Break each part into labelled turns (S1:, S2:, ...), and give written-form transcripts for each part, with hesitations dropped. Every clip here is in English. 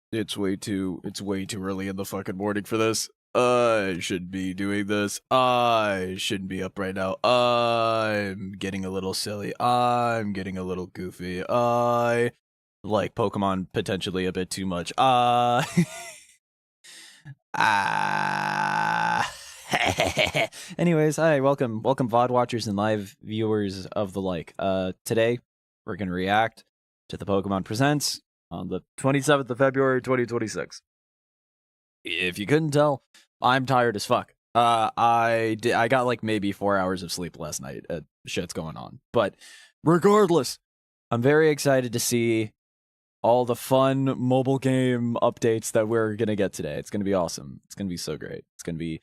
S1: It's way too early in the fucking morning for this. I shouldn't be doing this. I shouldn't be up right now. I'm getting a little silly. I'm getting a little goofy. I like Pokemon potentially a bit too much. Anyways, hi, welcome VOD watchers and live viewers of the like. Today we're gonna react to the Pokemon Presents on the 27th of February, 2026. If you couldn't tell, I'm tired as fuck. I got like maybe 4 hours of sleep last night. Shit's going on. But regardless, I'm very excited to see all the fun mobile game updates that we're gonna get today. It's gonna be awesome. It's gonna be so great. It's gonna be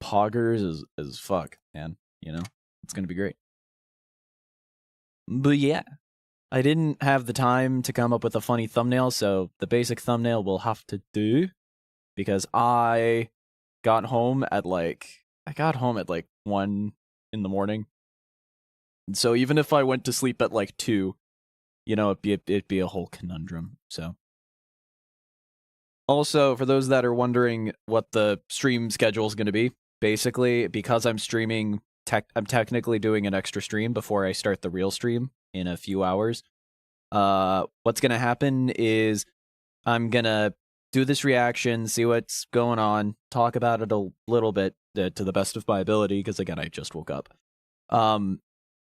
S1: poggers as fuck, man. You know? It's gonna be great. But yeah. I didn't have the time to come up with a funny thumbnail, so the basic thumbnail will have to do, because I got home at like 1 in the morning. And so even if I went to sleep at like 2, you know, it'd be a whole conundrum. So also, for those that are wondering what the stream schedule is going to be, basically because I'm streaming, I'm technically doing an extra stream before I start the real stream in a few hours. What's gonna happen is I'm gonna do this reaction, see what's going on, talk about it a little bit to the best of my ability, because again, I just woke up.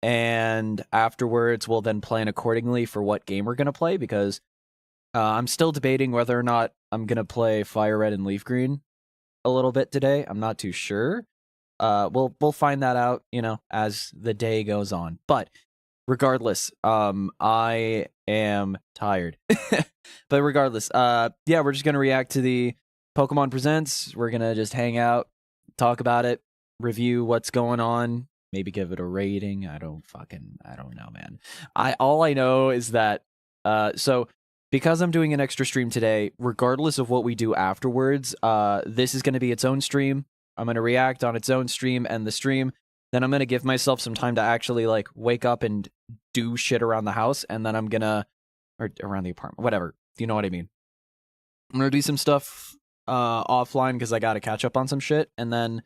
S1: And afterwards, we'll then plan accordingly for what game we're gonna play, because I'm still debating whether or not I'm gonna play Fire Red and Leaf Green a little bit today. I'm not too sure. We'll find that out, you know, as the day goes on. But regardless, I am tired. But regardless, yeah, we're just gonna react to the Pokemon Presents. We're gonna just hang out, talk about it, review what's going on, maybe give it a rating. I don't know, man. All I know is that so because I'm doing an extra stream today, regardless of what we do afterwards, this is gonna be its own stream. I'm gonna react on its own stream and the stream. Then I'm gonna give myself some time to actually like wake up and do shit around the house, and then I'm gonna, or around the apartment, whatever. You know what I mean? I'm gonna do some stuff offline because I gotta catch up on some shit, and then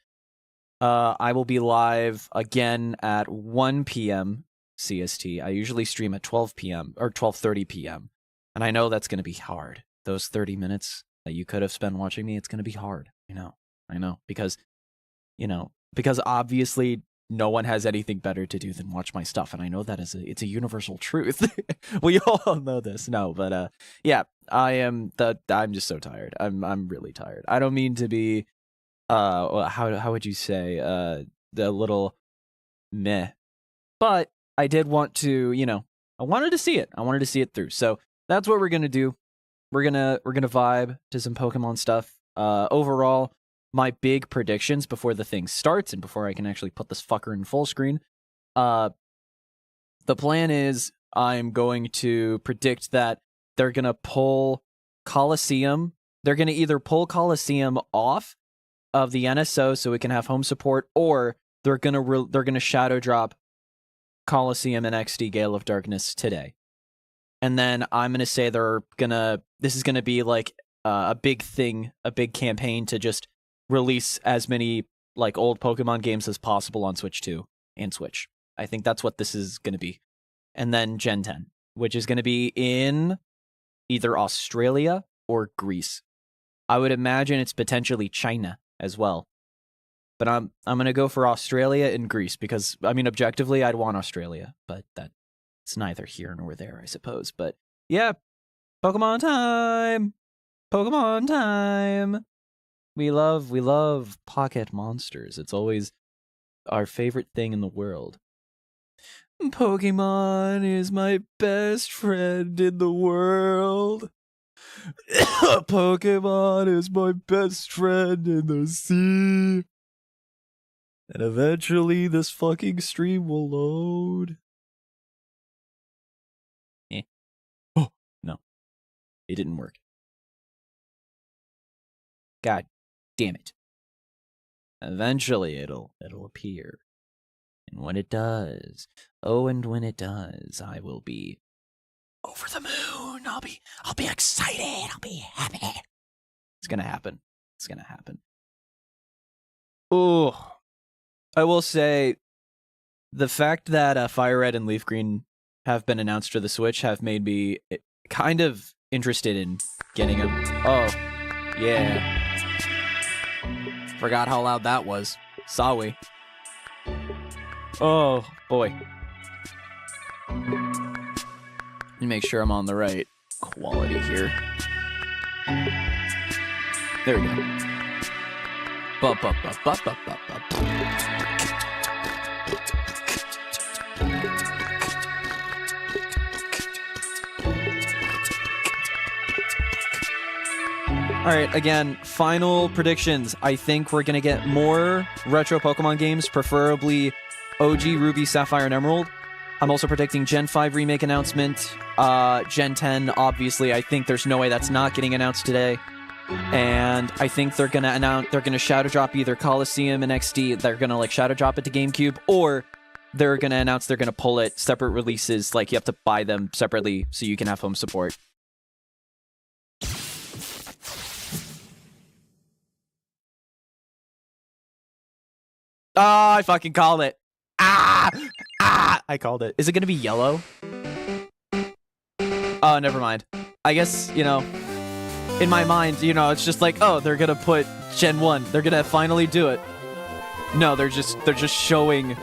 S1: I will be live again at 1 p.m. CST. I usually stream at 12 p.m. or 12:30 p.m. and I know that's gonna be hard. Those 30 minutes that you could have spent watching me, it's gonna be hard. I know, because obviously no one has anything better to do than watch my stuff, and I know that it's a universal truth. We all know this. No, but yeah, I'm just so tired. I'm really tired. I don't mean to be how would you say the little meh, but I did want to, I wanted to see it. I wanted to see it through. So that's what we're gonna do. We're gonna vibe to some Pokemon stuff. Overall, my big predictions before the thing starts and before I can actually put this fucker in full screen. The plan is I'm going to predict that they're going to pull Coliseum. They're going to either pull Coliseum off of the NSO so it can have home support, or they're going to shadow drop Coliseum and XD Gale of Darkness today. And then I'm going to say this is going to be like a big thing, a big campaign to just release as many like old Pokemon games as possible on Switch 2 and Switch. I think that's what this is going to be. And then Gen 10, which is going to be in either Australia or Greece. I would imagine it's potentially China as well. But I'm going to go for Australia and Greece because, I mean, objectively, I'd want Australia, but that's neither here nor there, I suppose. But yeah, Pokemon time! Pokemon time! We love pocket monsters. It's always our favorite thing in the world. Pokemon is my best friend in the world. Pokemon is my best friend in the sea. And eventually this fucking stream will load. Oh, no. It didn't work. God damn it. Eventually it'll appear. And when it does, oh, and when it does, I will be over the moon. I'll be excited. I'll be happy. It's gonna happen. It's gonna happen. Ooh, I will say, the fact that Fire Red and Leaf Green have been announced for the Switch have made me kind of interested in getting them. Oh, yeah. Forgot how loud that was. Sorry. Oh, boy. Let me make sure I'm on the right quality here. There we go. Bup, bup, bup, bup, bup, bup, bup. All right, again, final predictions. I think we're going to get more retro Pokemon games, preferably OG Ruby, Sapphire, and Emerald. I'm also predicting Gen 5 remake announcement. Gen 10, obviously, I think there's no way that's not getting announced today. And I think they're going to announce, they're going to shadow drop either Coliseum and XD, they're going to like shadow drop it to GameCube, or they're going to announce they're going to pull it separate releases, like you have to buy them separately so you can have home support. Oh, I fucking called it. I called it. Is it going to be yellow? Oh, never mind. I guess, you know, in my mind, you know, it's just like, oh, they're going to put Gen 1. They're going to finally do it. No, they're just showing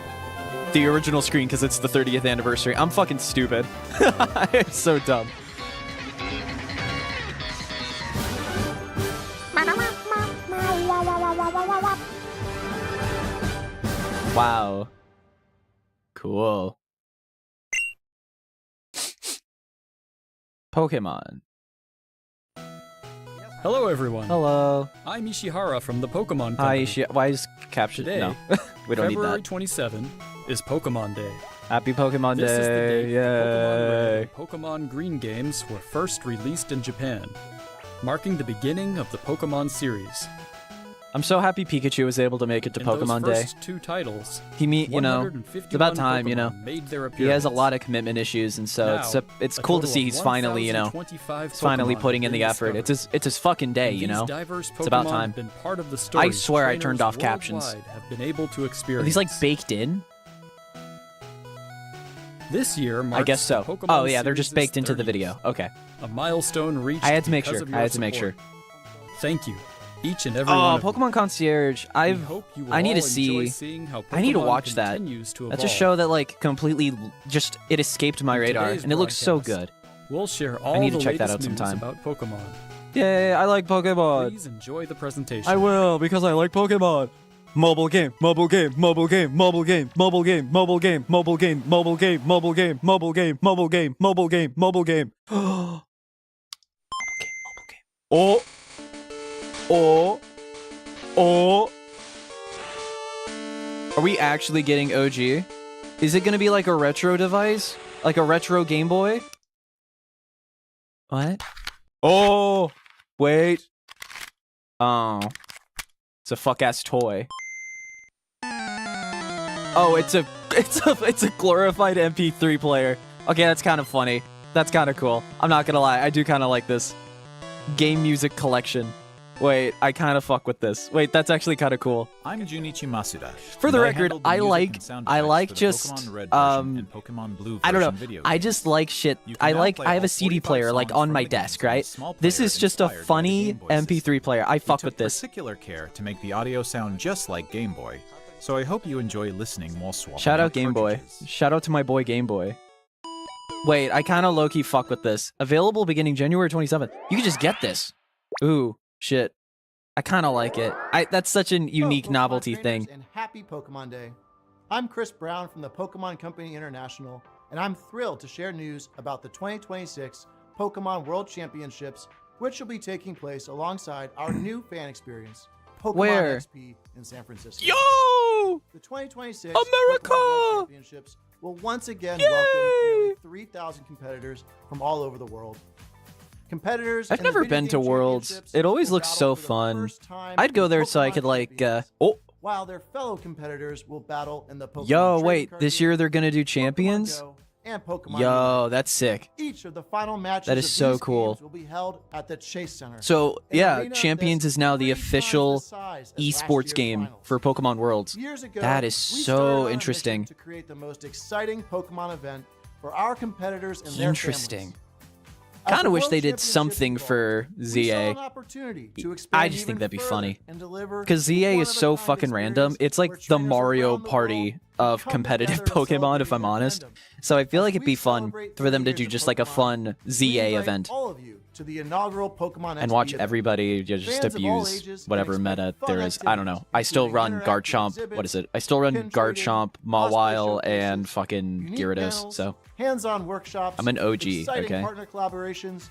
S1: the original screen because it's the 30th anniversary. I'm fucking stupid. I'm so dumb. Wow. Cool. Pokemon.
S2: Hello, everyone.
S1: Hello.
S2: I'm Ishihara from the Pokemon Company.
S1: Hi, Ishihara. Why is captured?
S2: Today,
S1: No, we don't
S2: February
S1: need that.
S2: 27 is Pokemon Day.
S1: Happy Pokemon
S2: This is the
S1: Day!
S2: date
S1: Yay!
S2: Pokemon Red and Pokemon Green games were first released in Japan, marking the beginning of the Pokemon series.
S1: I'm so happy Pikachu was able to make it to
S2: In
S1: Pokemon
S2: those
S1: Day.
S2: first two titles,
S1: You know, it's about time, you know.
S2: made their
S1: He has a
S2: appearance.
S1: lot of commitment issues, and so
S2: Now,
S1: it's
S2: a
S1: cool to
S2: total
S1: see
S2: of
S1: he's finally, you know,
S2: 1,025
S1: he's finally
S2: Pokemon
S1: putting in
S2: have
S1: the
S2: been
S1: effort.
S2: discovered.
S1: It's his fucking day,
S2: And
S1: you know.
S2: these diverse
S1: It's about
S2: Pokemon
S1: time.
S2: have been part of the stories
S1: swear I turned
S2: trainers
S1: off captions.
S2: worldwide have been able to experience.
S1: Are these like baked in?
S2: This year marks
S1: I guess so.
S2: the Pokemon
S1: Oh yeah, they're just
S2: series'
S1: baked into the
S2: 30th,
S1: video. Okay.
S2: a milestone reached.
S1: I had to make
S2: because
S1: sure.
S2: of
S1: I
S2: your
S1: had to make
S2: support.
S1: sure.
S2: Thank you, each and every
S1: Oh,
S2: one of
S1: Pokemon Concierge.
S2: you. We hope you will
S1: I need to
S2: all
S1: see.
S2: enjoy seeing how
S1: I need to
S2: Pokemon
S1: watch that.
S2: continues to
S1: That's a
S2: evolve.
S1: show that like completely just it escaped my
S2: In
S1: radar,
S2: today's
S1: and it looks so
S2: broadcast,
S1: good.
S2: We'll share all
S1: need to
S2: the
S1: check that
S2: latest
S1: out
S2: news
S1: sometime.
S2: about Pokemon.
S1: Yay! I like Pokemon.
S2: Please enjoy the presentation.
S1: I will because I like Pokemon. Mobile game, mobile game, mobile game, mobile game, mobile game, mobile game, mobile game, mobile game, mobile game, mobile game, mobile game, mobile game, mobile game. Mobile game. Oh. Oh. Oh. Are we actually getting OG? Is it gonna be like a retro device? Like a retro Game Boy? What? Oh. Wait. Oh. It's a fuck-ass toy. Oh, it's a glorified MP3 player. Okay, that's kind of funny. That's kind of cool. I'm not gonna lie, I do kind of like this. Game music collection. Wait, I kind of fuck with this. Wait, that's actually kind of cool.
S3: I'm Junichi Masuda.
S1: For the
S3: and
S1: record,
S3: handle the
S1: I
S3: music
S1: like
S3: and sound
S1: I
S3: effects
S1: like
S3: for the
S1: just
S3: Pokemon Red version and Pokemon Blue
S1: I don't
S3: version
S1: know.
S3: video
S1: I
S3: games.
S1: just like shit.
S3: You can now play
S1: I have
S3: all
S1: a CD
S3: 45
S1: player like
S3: songs
S1: on
S3: from
S1: my
S3: the
S1: desk,
S3: games on a
S1: right?
S3: small
S1: This
S3: player
S1: is just a
S3: inspired by the
S1: funny
S3: Game Boy system.
S1: MP3 player. I
S3: We
S1: fuck
S3: took
S1: with this.
S3: particular care to make the audio sound just like Game Boy, so I hope you enjoy listening while swapping
S1: Shout out
S3: out
S1: Game Boy.
S3: cartridges.
S1: Shout out to my boy Game Boy. Wait, I kind of low-key fuck with this. Available beginning January 27th. You can just get this. Ooh, shit. I kind of like it. That's such a unique
S4: Pokemon
S1: novelty
S4: trainers,
S1: thing.
S4: And happy Pokemon Day. I'm Chris Brown from the Pokemon Company International, and I'm thrilled to share news about the 2026 Pokemon World Championships, which will be taking place alongside our new fan experience, Pokemon
S1: Where?
S4: XP in San Francisco.
S1: Yo!
S4: The 2026
S1: America!
S4: Pokemon World Championships will once again welcome nearly 3,000 competitors from all over the world. Competitors.
S1: I've
S4: in the
S1: never
S4: video
S1: been to
S4: game
S1: Worlds.
S4: championships
S1: It always
S4: will
S1: looks
S4: battle
S1: so
S4: for the
S1: fun.
S4: first time
S1: I'd go
S4: in
S1: there so I
S4: Pokemon
S1: could like
S4: Champions,
S1: oh,
S4: while their fellow competitors will battle in the Pokemon
S1: yo,
S4: Trading
S1: wait,
S4: Card
S1: this
S4: Game,
S1: year they're gonna do
S4: Pokemon
S1: champions?
S4: Go, and Pokemon
S1: Yo,
S4: Unite.
S1: that's sick.
S4: Each of the final matches
S1: That is
S4: of
S1: so
S4: these
S1: cool.
S4: games will be held at the Chase Center.
S1: So,
S4: An
S1: yeah,
S4: arena
S1: Champions
S4: that's
S1: is now the
S4: 3 times
S1: official
S4: the size as last
S1: esports
S4: year's
S1: game
S4: finals.
S1: for Pokemon Worlds.
S4: Years ago,
S1: That is
S4: we
S1: so
S4: started on a mission
S1: interesting.
S4: to create the most exciting Pokemon event for our competitors and their
S1: Interesting.
S4: families.
S1: Kind
S4: the
S1: of wish
S4: World
S1: they did
S4: Championships
S1: something
S4: evolved,
S1: for
S4: we saw
S1: ZA.
S4: an opportunity to
S1: I
S4: expand
S1: just think
S4: even
S1: that'd be
S4: further
S1: funny.
S4: and deliver
S1: Because ZA is so
S4: one-of-a-kind
S1: fucking random.
S4: experience
S1: It's like
S4: where
S1: the
S4: trainers
S1: Mario
S4: around the
S1: Party
S4: world
S1: of
S4: come
S1: competitive
S4: together to
S1: Pokemon,
S4: celebrate
S1: if I'm
S4: the
S1: honest.
S4: fandom.
S1: So I feel
S4: As
S1: like it'd
S4: we
S1: be fun
S4: celebrate
S1: for them
S4: 30
S1: to do
S4: years of
S1: just like a
S4: Pokemon,
S1: fun
S4: we
S1: ZA
S4: invite
S1: event
S4: all of you to the inaugural Pokemon
S1: and
S4: XP
S1: watch
S4: event.
S1: everybody just
S4: Fans of all
S1: abuse
S4: ages can
S1: whatever
S4: expect
S1: meta
S4: fun
S1: there is. I don't know.
S4: activities,
S1: I still
S4: including
S1: run
S4: interactive
S1: Garchomp.
S4: exhibits,
S1: What is it? I still run
S4: pin trading,
S1: Garchomp,
S4: cosplay
S1: Mawile,
S4: showcases,
S1: and fucking
S4: unique
S1: Gyarados.
S4: panels,
S1: So
S4: hands-on workshops,
S1: I'm an OG,
S4: exciting
S1: okay?
S4: partner collaborations,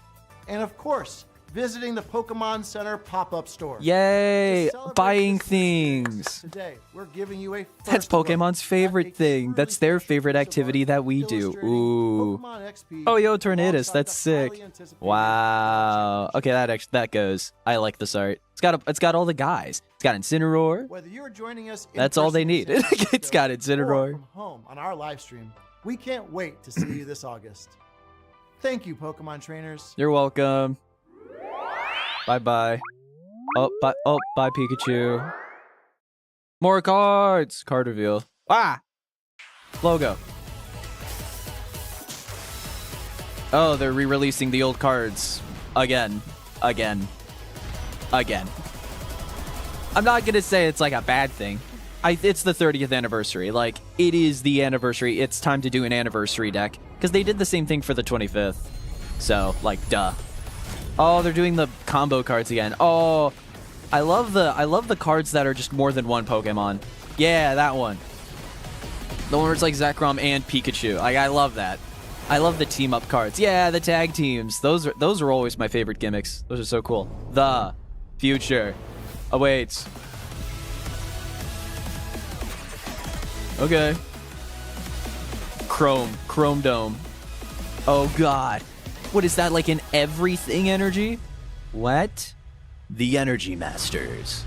S4: and of course, visiting the Pokemon Center pop-up store.
S1: yay!
S4: To celebrate
S1: Buying
S4: this experience,
S1: things.
S4: Today, we're giving you a
S1: That's
S4: first look
S1: Pokemon's
S4: at
S1: favorite
S4: a
S1: thing. That's
S4: truly
S1: their
S4: special
S1: favorite
S4: piece of
S1: activity
S4: art
S1: that we do.
S4: illustrating
S1: Ooh.
S4: Pokemon XP
S1: Oh, yo, Tornadus,
S4: alongside
S1: that's
S4: the
S1: sick.
S4: highly anticipated
S1: Wow.
S4: Pokemon
S1: Okay, that goes. I like this art. It's got all the guys. It's got Incineroar.
S4: Whether you're joining us in
S1: That's all they
S4: person
S1: need.
S4: in San Francisco
S1: It's got
S4: or
S1: Incineroar.
S4: from home on our live stream, we can't wait to see you this August. Thank you, Pokemon trainers.
S1: You're welcome. Bye-bye. Oh, bye Pikachu. More cards. Card reveal. Ah! Logo. Oh, they're re-releasing the old cards. Again. I'm not gonna say it's like a bad thing. It's the 30th anniversary. Like, it is the anniversary. It's time to do an anniversary deck. Because they did the same thing for the 25th. So, like, duh. Oh, they're doing the combo cards again. Oh, I love the cards that are just more than one Pokemon. Yeah, that one. The one where it's like Zekrom and Pikachu. I love that. I love the team up cards. Yeah, the tag teams. Those are always my favorite gimmicks. Those are so cool. The future awaits. Okay. Chrome Dome. Oh god. What is that, like an everything energy? What? The Energy Masters.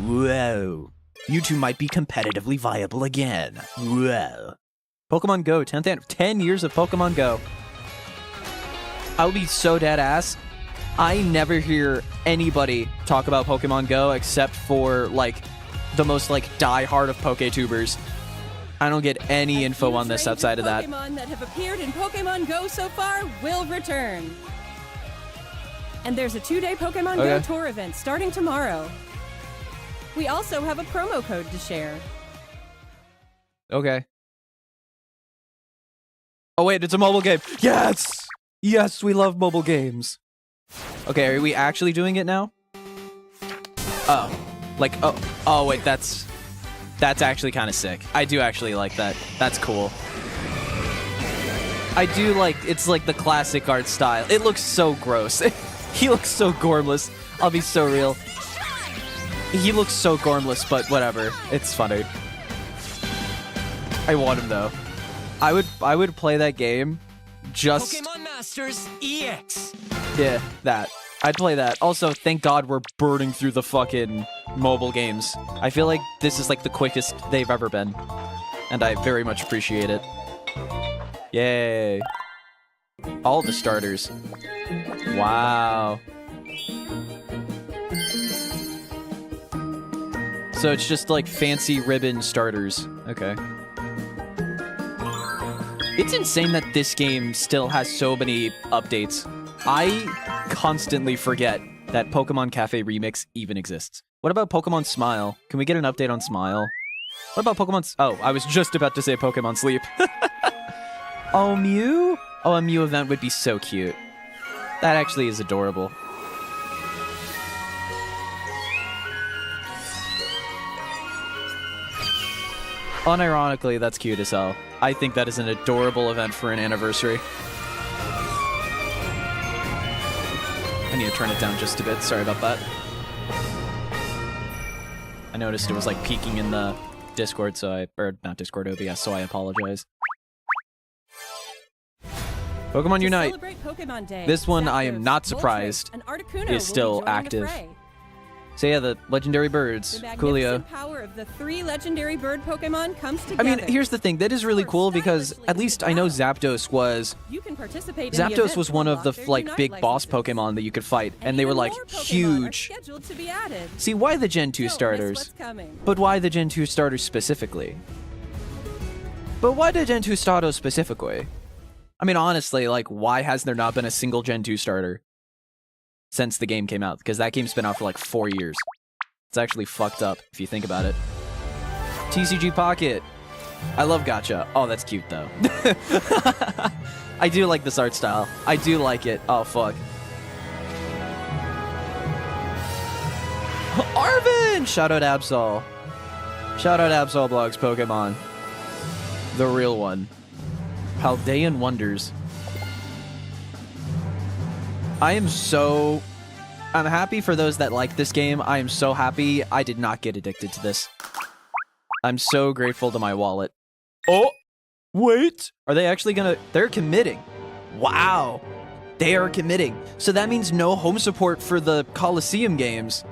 S1: Whoa. You two might be competitively viable again. Whoa. Pokemon Go, 10 years of Pokemon Go. I'll be so dead ass. I never hear anybody talk about Pokemon Go except for, like, the most, like, die-hard of PokeTubers. I don't get any info on this outside of that.
S5: Pokemon that have appeared in Pokemon Go so far will return. And there's a 2-day Pokemon Go
S1: Okay.
S5: tour event starting tomorrow. We also have a promo code to share.
S1: Okay. Oh wait, it's a mobile game. Yes! Yes, we love mobile games. Okay, are we actually doing it now? Oh. Like, oh wait, that's actually kind of sick. I do actually like that. That's cool. I do like, it's like the classic art style. It looks so gross. He looks so gormless. I'll be so real. He looks so gormless, but whatever. It's funny. I want him though. I would play that game just
S6: Pokemon Masters EX.
S1: yeah, that. I'd play that. Also, thank God we're burning through the fucking mobile games. I feel like this is like the quickest they've ever been. And I very much appreciate it. Yay. All the starters. Wow. So it's just like fancy ribbon starters. Okay. It's insane that this game still has so many updates. I constantly forget that Pokemon Cafe Remix even exists. What about Pokemon Smile? Can we get an update on Smile? What about Pokemon... Oh, I was just about to say Pokemon Sleep. Oh, Mew? Oh, a Mew event would be so cute. That actually is adorable. Unironically, that's cute as hell. I think that is an adorable event for an anniversary. I need to turn it down just a bit. Sorry about that. I noticed it was like peeking in the Discord, or not Discord, OBS, so I apologize. Pokemon
S5: To
S1: Unite.
S5: celebrate Pokemon Day,
S1: This one, I am
S5: Zapdos,
S1: not
S5: Moltres,
S1: surprised,
S5: and Articuno
S1: is still
S5: will be joining the
S1: active.
S5: fray.
S1: So yeah, the legendary
S5: The
S1: birds,
S5: magnificent
S1: coolio.
S5: power of the 3 legendary bird Pokemon comes
S1: I
S5: together.
S1: mean, here's the thing. That is really cool because at least I know Zapdos was
S5: You can participate in the
S1: Zapdos
S5: events
S1: was
S5: to
S1: one of
S5: unlock
S1: the
S5: their
S1: like
S5: Unite
S1: big boss
S5: licenses.
S1: Pokemon that you could fight, and they were
S5: even
S1: like
S5: more Pokemon are
S1: huge.
S5: scheduled to be added.
S1: See, why the Gen 2
S5: Don't miss
S1: starters?
S5: what's coming.
S1: But why the Gen 2 starters specifically? But why the Gen 2 starters specifically? I mean, honestly, like, why has there not been a single Gen 2 starter since the game came out? Because that game's been out for like 4 years. It's actually fucked up if you think about it. TCG Pocket. I love Gacha. Oh, that's cute though. I do like this art style. I do like it. Oh, fuck. Arvin! Shout out Absol. Shout out Absol Blogs Pokemon. The real one. Paldean Wonders. I'm happy for those that like this game. I am so happy I did not get addicted to this. I'm so grateful to my wallet. Oh! Wait! Are they actually gonna... They're committing. Wow! They are committing. So that means no home support for the Coliseum games.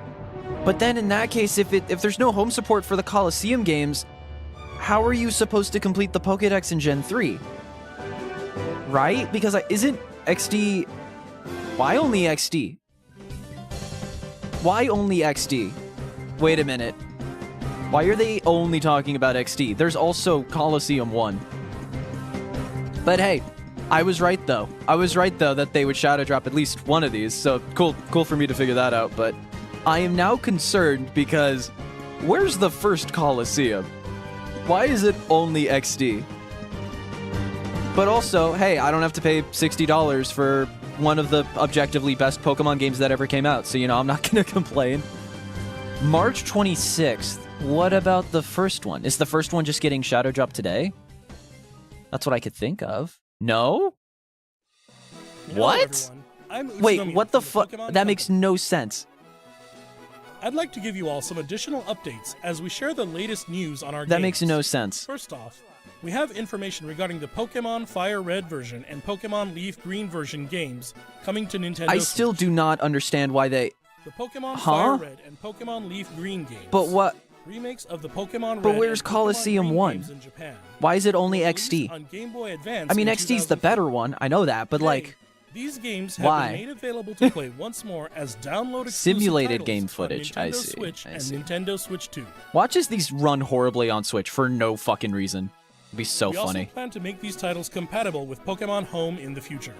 S1: But then in that case, if there's no home support for the Coliseum games, how are you supposed to complete the Pokédex in Gen 3? Right? Because isn't XD... Why only XD? Why only XD? Wait a minute. Why are they only talking about XD? There's also Coliseum 1. But hey, I was right though. I was right though that they would shadow drop at least one of these, so cool for me to figure that out, but I am now concerned because where's the first Coliseum? Why is it only XD? But also, hey, I don't have to pay $60 for one of the objectively best Pokemon games that ever came out, so, you know, I'm not gonna complain. March 26th. What about the first one? Is the first one just getting shadow dropped today? That's what I could think of. No? What? Wait, what the fuck? That makes no sense.
S7: I'd like to give you all some additional updates as we share the latest news on our games.
S1: That makes no sense.
S7: First off, we have information regarding the Pokemon Fire Red version and Pokemon Leaf Green version games coming to Nintendo
S1: I
S7: Switch.
S1: still do not understand why they...
S7: The Pokemon Fire Red and Pokemon Leaf Green games.
S1: But what...
S7: Remakes of the Pokemon
S1: But
S7: Red
S1: where's
S7: and Pokemon
S1: Coliseum
S7: Green
S1: 1?
S7: games in Japan.
S1: Why is it only
S7: Were released
S1: XD?
S7: on Game Boy Advance
S1: I mean,
S7: in
S1: XD's the
S7: 2004.
S1: better one. I know that, but like...
S7: These games
S1: Why?
S7: have been made available to play once more as download exclusive
S1: Simulated
S7: titles
S1: game
S7: on
S1: footage.
S7: Nintendo
S1: I see.
S7: Switch
S1: I
S7: and
S1: see.
S7: Nintendo Switch 2.
S1: Watch as these run horribly on Switch for no fucking reason. It'd be so
S7: We
S1: funny.
S7: also plan to make these titles compatible with Pokemon Home in the future.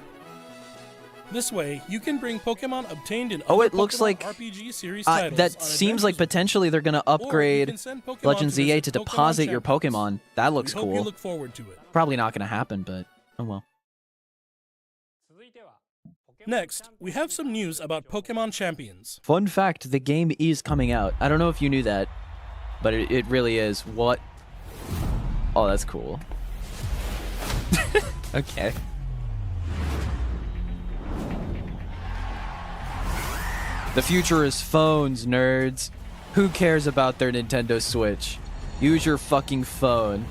S7: This way, you can bring Pokemon obtained in
S1: Oh,
S7: other
S1: it looks
S7: Pokemon
S1: like...
S7: RPG series titles
S1: that
S7: on
S1: seems like
S7: adventures
S1: potentially they're gonna
S7: or you
S1: upgrade
S7: can send Pokemon
S1: Legends
S7: to
S1: EA
S7: visit
S1: to
S7: Pokemon
S1: deposit your
S7: Champions.
S1: Pokemon. That looks
S7: We hope you
S1: cool.
S7: look forward to it.
S1: Probably not gonna happen, but oh well.
S7: Next, we have some news about Pokemon Champions.
S1: Fun fact, the game is coming out. I don't know if you knew that, but it really is. What? Oh, that's cool. Okay. The future is phones, nerds. Who cares about their Nintendo Switch? Use your fucking phone.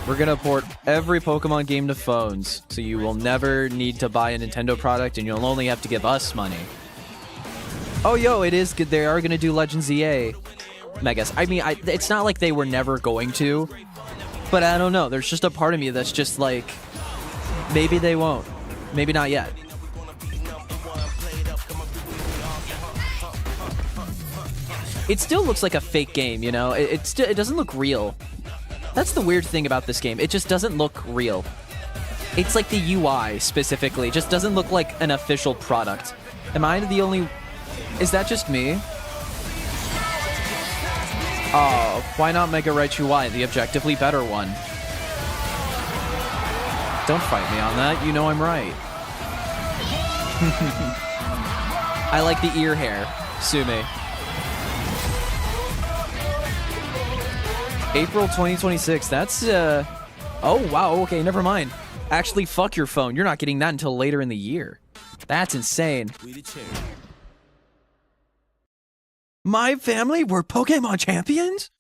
S1: We're gonna port every Pokemon game to phones, so you will never need to buy a Nintendo product and you'll only have to give us money. Oh, yo, it is good. They are gonna do Legends EA Megas. I mean, it's not like they were never going to, but I don't know. There's just a part of me that's just like, maybe they won't. Maybe not yet. It still looks like a fake game, you know? It doesn't look real. That's the weird thing about this game. It just doesn't look real. It's like the UI, specifically. It just doesn't look like an official product. Am I the only... Is that just me? Oh, why not Mega Right UI, the objectively better one? Don't fight me on that. You know I'm right. I like the ear hair. Sue me. April 2026. That's, Oh, wow. Okay, never mind. Actually, fuck your phone. You're not getting that until later in the year. That's insane. My family were Pokemon champions?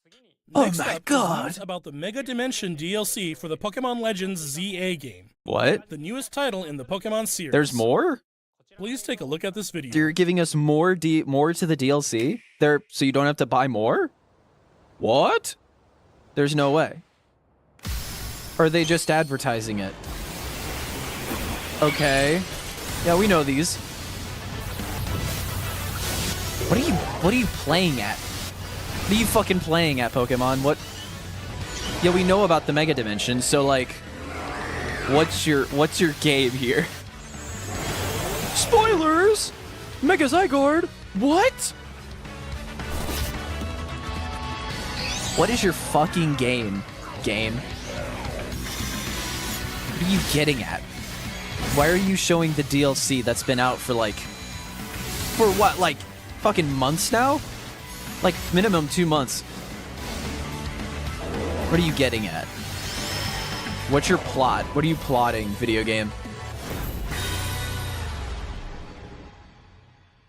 S7: Next
S1: Oh my
S7: up is
S1: god.
S7: news about the Mega Dimension DLC for the Pokemon Legends ZA game.
S1: What?
S7: The newest title in the Pokemon series.
S1: There's more?
S7: Please take a look at this video.
S1: You're giving us more to the DLC? There, so you don't have to buy more? What? There's no way. Or are they just advertising it? Okay. Yeah, we know these. What are you playing at? What are you fucking playing at, Pokemon? What? Yeah, we know about the Mega Dimension, so like, what's your game here? Spoilers! Mega Zygarde! What? What is your fucking game? Game? What are you getting at? Why are you showing the DLC that's been out for like... For what, like, fucking months now? Like, minimum 2 months. What are you getting at? What's your plot? What are you plotting, video game?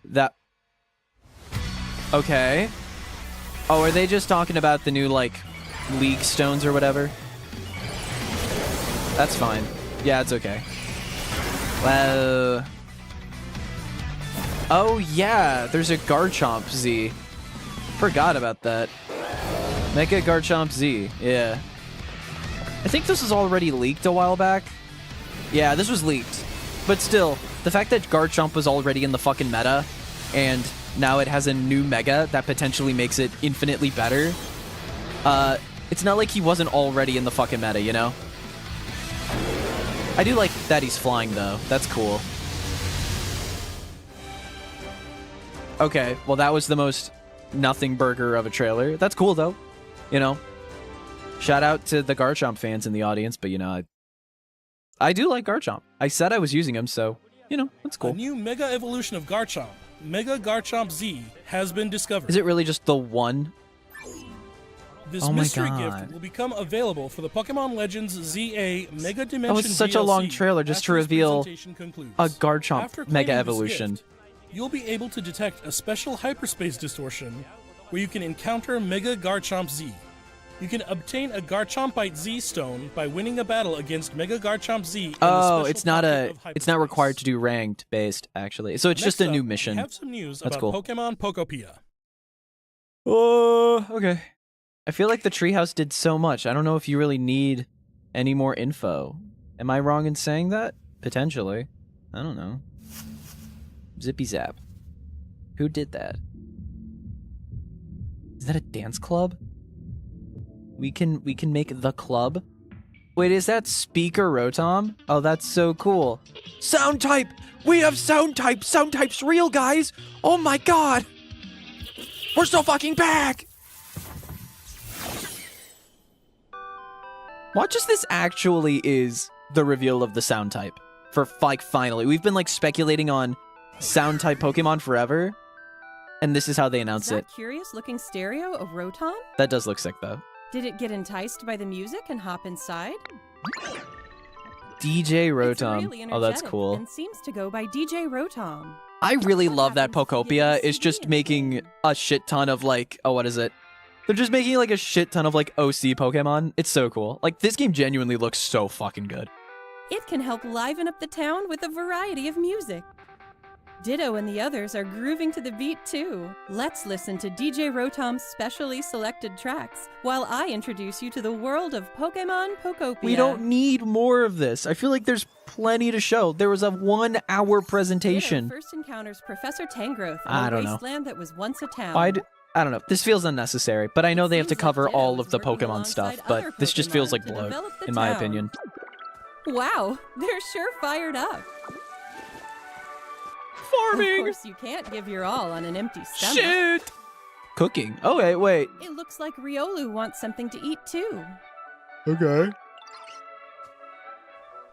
S1: That... Okay. Oh, are they just talking about the new, like, League Stones or whatever? That's fine. Yeah, it's okay. Well... Oh, yeah, there's a Garchomp Z. Forgot about that. Mega Garchomp Z, yeah. I think this was already leaked a while back. Yeah, this was leaked. But still, the fact that Garchomp was already in the fucking meta, and now it has a new Mega that potentially makes it infinitely better, it's not like he wasn't already in the fucking meta, you know? I do like that he's flying, though. That's cool. Okay, well, that was the most nothing burger of a trailer. That's cool, though. You know? Shout out to the Garchomp fans in the audience, but, you know, I do like Garchomp. I said I was using him, so, you know, that's cool.
S7: A new Mega Evolution of Garchomp, Mega Garchomp Z, has been discovered.
S1: Is it really just the one?
S7: This mystery gift will become available for the Pokemon Legends ZA Mega Dimension
S1: That was such a long trailer just to reveal a Garchomp Mega Evolution.
S7: Gift, you'll be able to detect a special hyperspace distortion where you can encounter Mega Garchomp Z. You can obtain a Garchompite Z stone by winning a battle against Mega Garchomp Z.
S1: Oh, it's not required to do ranked based, actually. So it's just a new mission.
S7: We have some news
S1: That's
S7: about
S1: cool.
S7: Pokemon Pokopia.
S1: Oh, okay. I feel like the treehouse did so much. I don't know if you really need any more info. Am I wrong in saying that? Potentially. I don't know. Zippy Zap. Who did that? Is that a dance club? We can make the club? Wait, is that Speaker Rotom? Oh, that's so cool. Sound type! We have sound type! Sound type's real, guys! Oh my god! We're so fucking back! Watch as this actually is the reveal of the sound type. For, like, finally. We've been, like, speculating on sound type Pokemon forever. And this is how they announce it.
S5: That curious-looking stereo of Rotom?
S1: That does look sick, though.
S5: Did it get enticed by the music and hop inside?
S1: DJ
S5: It's
S1: Rotom.
S5: really
S1: Oh, that's
S5: energetic
S1: cool.
S5: and seems to go by DJ Rotom.
S1: I really
S5: What
S1: love that
S5: happens if you
S1: Pokopia
S5: get a
S1: is just
S5: CD
S1: making
S5: instead?
S1: a shit ton of, like, oh, what is it? They're just making, like, a shit ton of, like, OC Pokemon. It's so cool. Like, this game genuinely looks so fucking good.
S5: It can help liven up the town with a variety of music. Ditto and the others are grooving to the beat too. Let's listen to DJ Rotom's specially selected tracks while I introduce you to the world of Pokemon Pokopia.
S1: We don't need more of this. I feel like there's plenty to show. There was a 1-hour presentation.
S5: Ditto first encounters Professor Tangrowth in
S1: I
S5: a
S1: don't know.
S5: wasteland that was once a town.
S1: I don't know. This feels unnecessary, but I know they have to
S5: Seems like
S1: cover
S5: Ditto
S1: all
S5: is
S1: of the
S5: working
S1: Pokemon stuff,
S5: alongside
S1: but
S5: other
S1: this just feels
S5: Pokemon
S1: like
S5: to
S1: bloat,
S5: develop the
S1: in my
S5: town.
S1: opinion.
S5: Wow, they're sure fired up. Of
S1: Farming!
S5: course, you can't give your all on an empty stomach.
S1: Shit! Cooking. Oh, wait.
S5: It looks like Riolu wants something to eat too.
S1: Okay.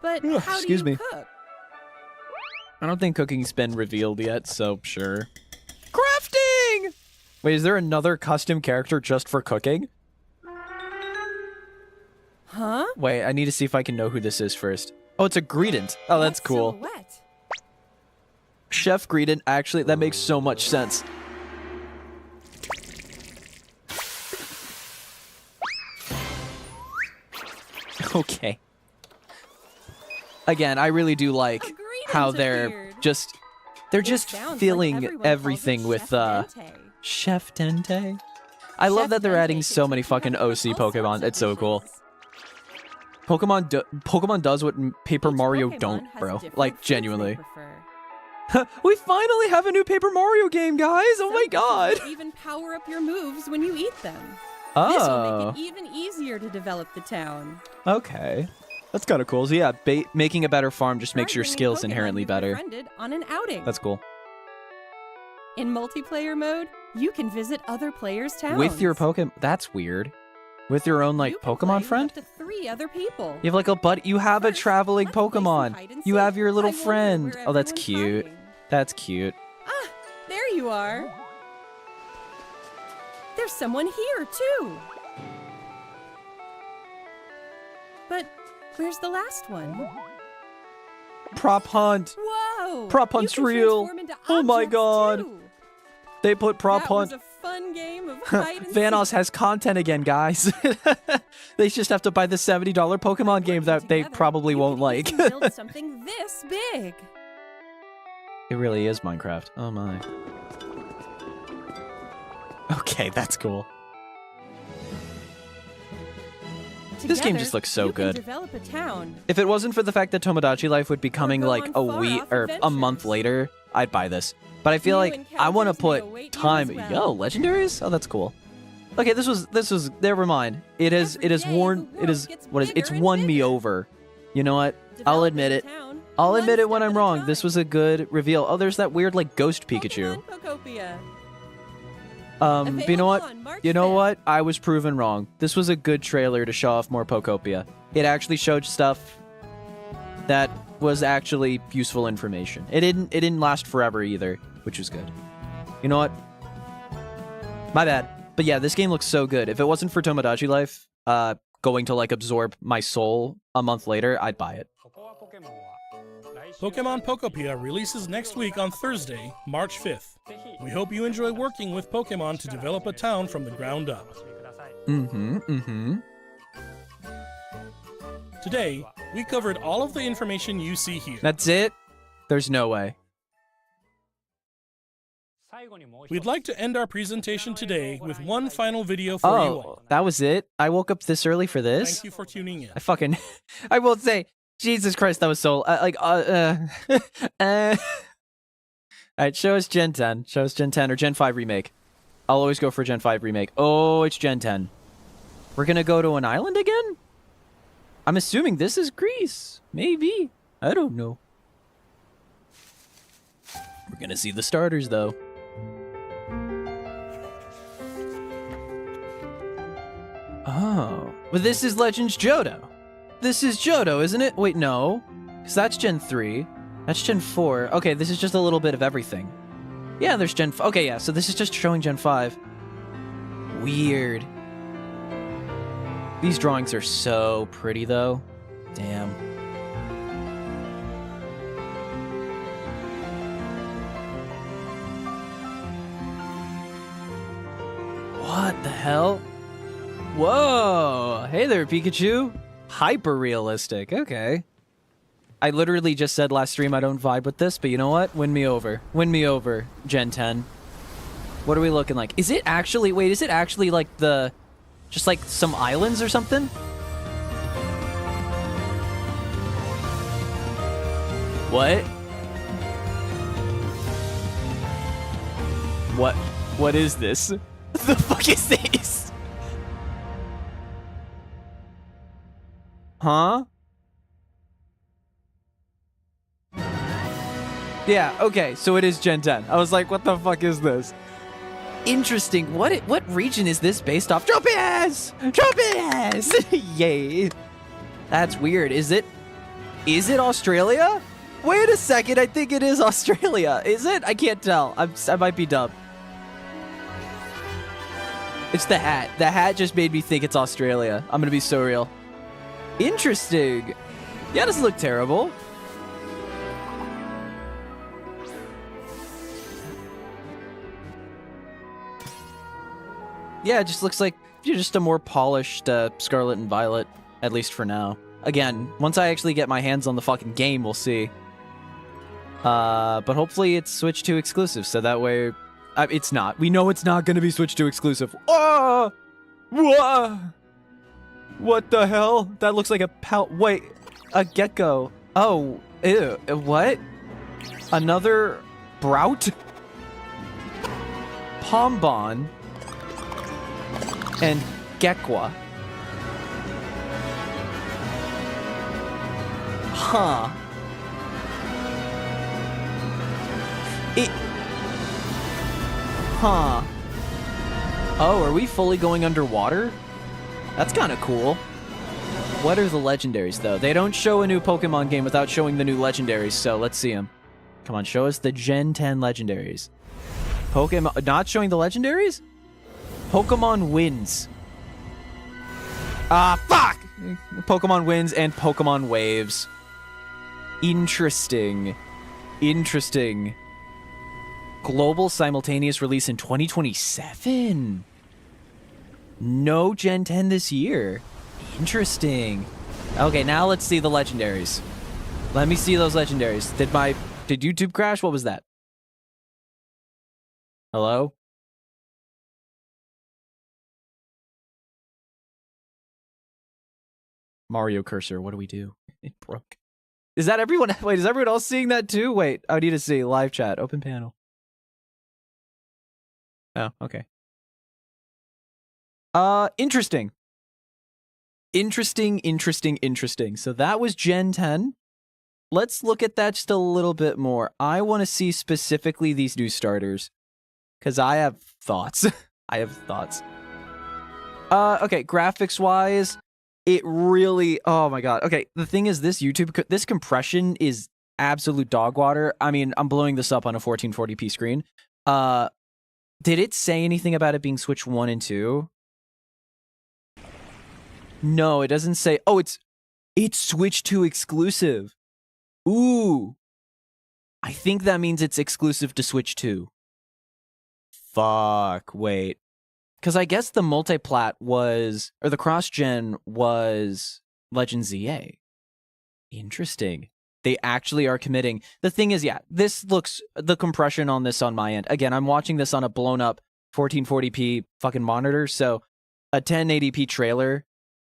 S5: But
S1: Ugh,
S5: how
S1: excuse
S5: do you
S1: me.
S5: cook?
S1: I don't think cooking's been revealed yet, so sure. Crafting! Wait, is there another custom character just for cooking?
S5: Huh?
S1: Wait, I need to see if I can know who this is first. Oh, it's a Greedent. Oh, that's cool.
S5: Silhouette.
S1: Chef Greedent, actually, that makes so much sense. Okay. Again, I really do like
S5: A Greedent
S1: how they're
S5: appeared.
S1: just They're
S5: It
S1: just
S5: sounds like
S1: filling
S5: everyone calls
S1: everything
S5: it
S1: with
S5: Chef Dente.
S1: 𝒔𝒉𝒂𝒕. I love
S5: Chef
S1: that they're
S5: Dente
S1: adding
S5: can
S1: so many
S5: teach you how
S1: fucking
S5: to cook
S1: OC
S5: all sorts
S1: Pokemon.
S5: of
S1: It's so cool.
S5: dishes.
S1: Pokemon does what Paper
S5: Each
S1: Mario
S5: Pokemon
S1: don't,
S5: has
S1: bro.
S5: different
S1: Like,
S5: foods they
S1: genuinely.
S5: prefer.
S1: We finally have a new Paper Mario game, guys! Oh
S5: Some
S1: my
S5: dishes
S1: god!
S5: will even power up your moves when you eat them. This will
S1: Oh,
S5: make it even easier to develop the town.
S1: okay. That's kind of cool. So yeah, making a better farm just makes
S5: Try
S1: your
S5: bringing
S1: skills
S5: Pokemon
S1: inherently
S5: you've
S1: better.
S5: befriended on an outing.
S1: That's cool.
S5: In multiplayer mode, you can visit other players' towns.
S1: With your Pokemon... That's weird. With your own, like,
S5: You can play
S1: Pokemon
S5: with
S1: friend?
S5: up to 3 other people.
S1: You have, like, a buddy... You have a
S5: First,
S1: traveling
S5: let's play some
S1: Pokemon.
S5: hide and
S1: You
S5: seek.
S1: have your little
S5: I wonder
S1: friend.
S5: where
S1: Oh, that's
S5: everyone's
S1: cute.
S5: hiding.
S1: That's cute.
S5: Ah, there you are. There's someone here, too. But where's the last one?
S1: Prop hunt.
S5: Whoa!
S1: Prop
S5: you
S1: hunt's
S5: can
S1: real.
S5: transform into
S1: Oh my
S5: objects,
S1: god.
S5: too.
S1: They put prop
S5: That
S1: hunt.
S5: was a fun game of hide and
S1: Vanoss
S5: seek.
S1: has content again, guys. They just have to buy the $70 Pokemon game that they
S5: Together,
S1: probably
S5: you
S1: won't
S5: can
S1: like.
S5: easily build something this big.
S1: It really is Minecraft. Oh my. Okay, that's cool. This game
S5: Together,
S1: just looks so
S5: you can
S1: good.
S5: develop a town.
S1: If it wasn't for the fact that Tomodachi Life would be coming
S5: go
S1: like
S5: on
S1: a week
S5: far-off
S1: or a month
S5: adventures.
S1: later, I'd buy this. But I feel
S5: New
S1: like I want to
S5: encounters may
S1: put
S5: await you
S1: time.
S5: as well.
S1: Yo, legendaries? Oh, that's cool. Okay, this was. Never mind. It has
S5: Every day,
S1: worn.
S5: the
S1: It is.
S5: world gets
S1: What is? It's
S5: bigger and
S1: won me
S5: bigger.
S1: over. You know what? I'll
S5: Developing
S1: admit
S5: a
S1: it.
S5: town,
S1: I'll
S5: one
S1: admit it
S5: step
S1: when I'm
S5: at a
S1: wrong. This
S5: time.
S1: was a good reveal. Oh, there's that weird like ghost Pikachu.
S5: Pokemon Pokopia.
S1: But you know what?
S5: Available on March
S1: You know
S5: 5th.
S1: what? I was proven wrong. This was a good trailer to show off more Pokopia. It actually showed stuff that was actually useful information. It didn't last forever either, which was good. You know what? My bad. But yeah, this game looks so good. If it wasn't for Tomodachi Life, going to like absorb my soul a month later, I'd buy it.
S7: Pokemon Pokopia releases next week on Thursday, March 5th. We hope you enjoy working with Pokemon to develop a town from the ground up. Today, we covered all of the information you see here.
S1: That's it? There's no way.
S7: We'd like to end our presentation today with one final video for you
S1: Oh,
S7: all.
S1: that was it? I woke up this early for this?
S7: Thank you for tuning in.
S1: I fucking... I will say, Jesus Christ, that was so... Alright, show us Gen 10. Show us Gen 10 or Gen 5 remake. I'll always go for Gen 5 remake. Oh, it's Gen 10. We're gonna go to an island again? I'm assuming this is Greece. Maybe. I don't know. We're gonna see the starters, though. Oh. But this is Legends Johto. This is Johto, isn't it? Wait, no. Because that's Gen 3. That's Gen 4. Okay, this is just a little bit of everything. Yeah, there's Gen... Okay, yeah, so this is just showing Gen 5. Weird. These drawings are so pretty, though. Damn. What the hell? Whoa! Hey there, Pikachu! Hyper realistic, okay. I literally just said last stream I don't vibe with this, but you know what? Win me over. Win me over, Gen 10. What are we looking like? Is it actually... Wait, is it actually like the... Just like some islands or something? What? What is this? What the fuck is this? Huh? Yeah, okay, so it is Gen 10. I was like, what the fuck is this? Interesting. What region is this based off? Tropias! Tropias! Yay. That's weird. Is it Australia? Wait a second, I think it is Australia. Is it? I can't tell. I might be dumb. It's the hat. The hat just made me think it's Australia. I'm gonna be so real. Interesting. Yeah, it doesn't look terrible. Yeah, it just looks like just a more polished Scarlet and Violet, at least for now. Again, once I actually get my hands on the fucking game, we'll see. But hopefully it's Switch 2 exclusive, so that way... it's not. We know it's not going to be Switch 2 exclusive. Oh! Whoa! What the hell? That looks like a wait, a gecko. Oh, ew. What? Another Brout? Pombon? And Gekwa. Huh. Huh. Oh, are we fully going underwater? That's kind of cool. What are the legendaries, though? They don't show a new Pokemon game without showing the new legendaries, so let's see them. Come on, show us the Gen 10 legendaries. Pokemon... Not showing the legendaries? Pokemon wins. Fuck! Pokemon wins and Pokemon waves. Interesting. Interesting. Global simultaneous release in 2027. No Gen 10 this year. Interesting. Okay, now let's see the legendaries. Let me see those legendaries. Did YouTube crash? What was that? Hello? Mario cursor, what do we do? It broke. Is that everyone? Wait, is everyone else seeing that too? Wait, I need to see. Live chat, open panel. Oh, okay. Interesting. Interesting. So that was Gen 10. Let's look at that just a little bit more. I want to see specifically these new starters. Because I have thoughts. I have thoughts. Okay, graphics-wise, it really... Oh my god. Okay, the thing is, this compression is absolute dog water. I mean, I'm blowing this up on a 1440p screen. Did it say anything about it being Switch 1 and 2? No, it doesn't say... Oh, it's Switch 2 exclusive. Ooh. I think that means it's exclusive to Switch 2. Fuck, wait. Because I guess the multiplat was... Or the cross-gen was Legend ZA. Interesting. They actually are committing. The thing is, yeah, this looks... The compression on this on my end. Again, I'm watching this on a blown-up 1440p fucking monitor, so a 1080p trailer...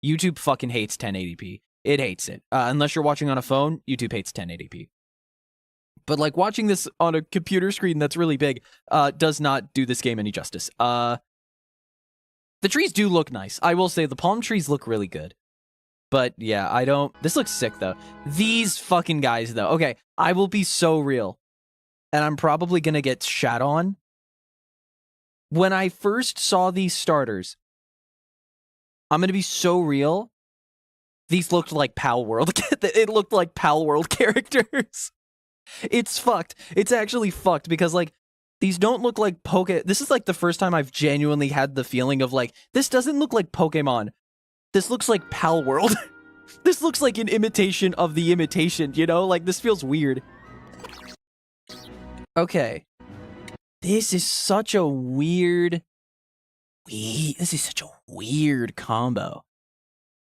S1: YouTube fucking hates 1080p. It hates it. Unless you're watching on a phone, YouTube hates 1080p. But like watching this on a computer screen that's really big does not do this game any justice. The trees do look nice. I will say the palm trees look really good. But yeah, I don't... This looks sick though. These fucking guys though. Okay, I will be so real. And I'm probably gonna get shat on. When I first saw these starters... I'm gonna be so real. These looked like Pal World. It looked like Pal World characters. It's fucked. It's actually fucked because like these don't look like This is like the first time I've genuinely had the feeling of like this doesn't look like Pokemon. This looks like Pal World. This looks like an imitation of the imitation. You know, like this feels weird. Okay, this is such a weird. This is such a weird combo.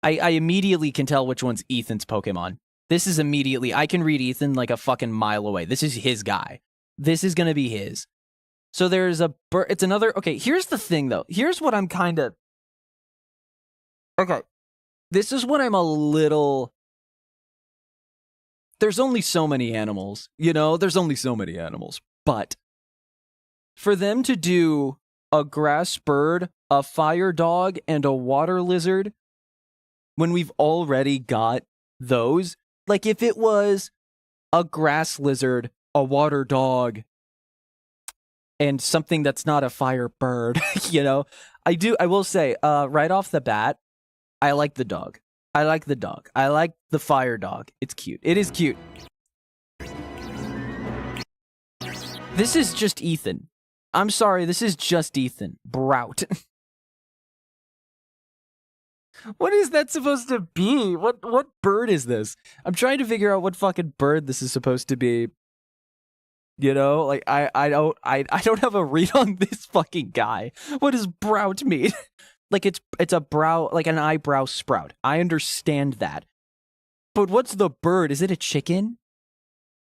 S1: I immediately can tell which one's Ethan's Pokemon. This is immediately... I can read Ethan like a fucking mile away. This is his guy. This is gonna be his. So there's a... It's another... Okay, here's the thing, though. Here's what I'm kind of... Okay. This is what I'm a little... There's only so many animals. You know? There's only so many animals. But... For them to do... a grass bird, a fire dog, and a water lizard, when we've already got those, like if it was a grass lizard, a water dog, and something that's not a fire bird, you know, I will say, right off the bat, I like the dog. I like the dog. I like the fire dog. It's cute. It is cute. This is just Ethan. I'm sorry, this is just Ethan. Brout. What is that supposed to be? What bird is this? I'm trying to figure out what fucking bird this is supposed to be. You know, like I don't have a read on this fucking guy. What does Brout mean? Like it's a brow, like an eyebrow sprout. I understand that. But what's the bird? Is it a chicken?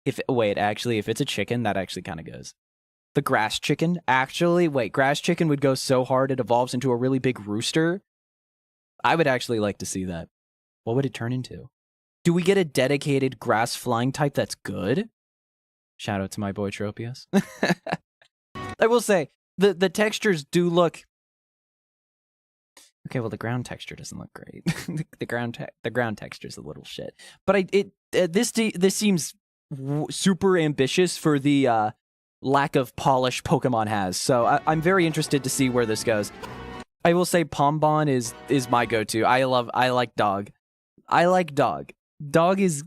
S1: If it's a chicken, that actually kind of goes. The grass chicken, actually, grass chicken would go so hard it evolves into a really big rooster. I would actually like to see that. What would it turn into? Do we get a dedicated grass flying type that's good? Shout out to my boy Tropius. I will say, the textures do look... Okay, well, the ground texture doesn't look great. the ground texture's a little shit. But this seems super ambitious for the lack of polish Pokemon has. So I'm very interested to see where this goes. I will say Pombon is my go-to. I like dog. I like dog. Dog is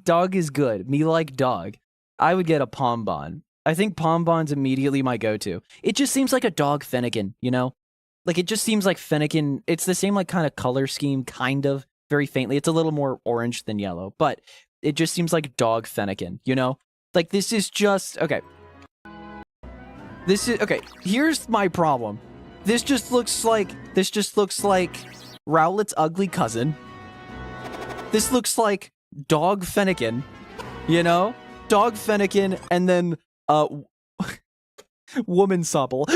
S1: good. Me like dog. I would get a Pombon. I think Pombon's immediately my go-to. It just seems like a dog Fennekin, you know? Like, it just seems like Fennekin. It's the same, like, kind of color scheme, kind of, very faintly. It's a little more orange than yellow, but it just seems like dog Fennekin, you know? Like, this is just... Okay. Here's my problem. This just looks like Rowlet's ugly cousin. This looks like dog Fennekin, you know? Dog Fennekin, and then, woman Sobble.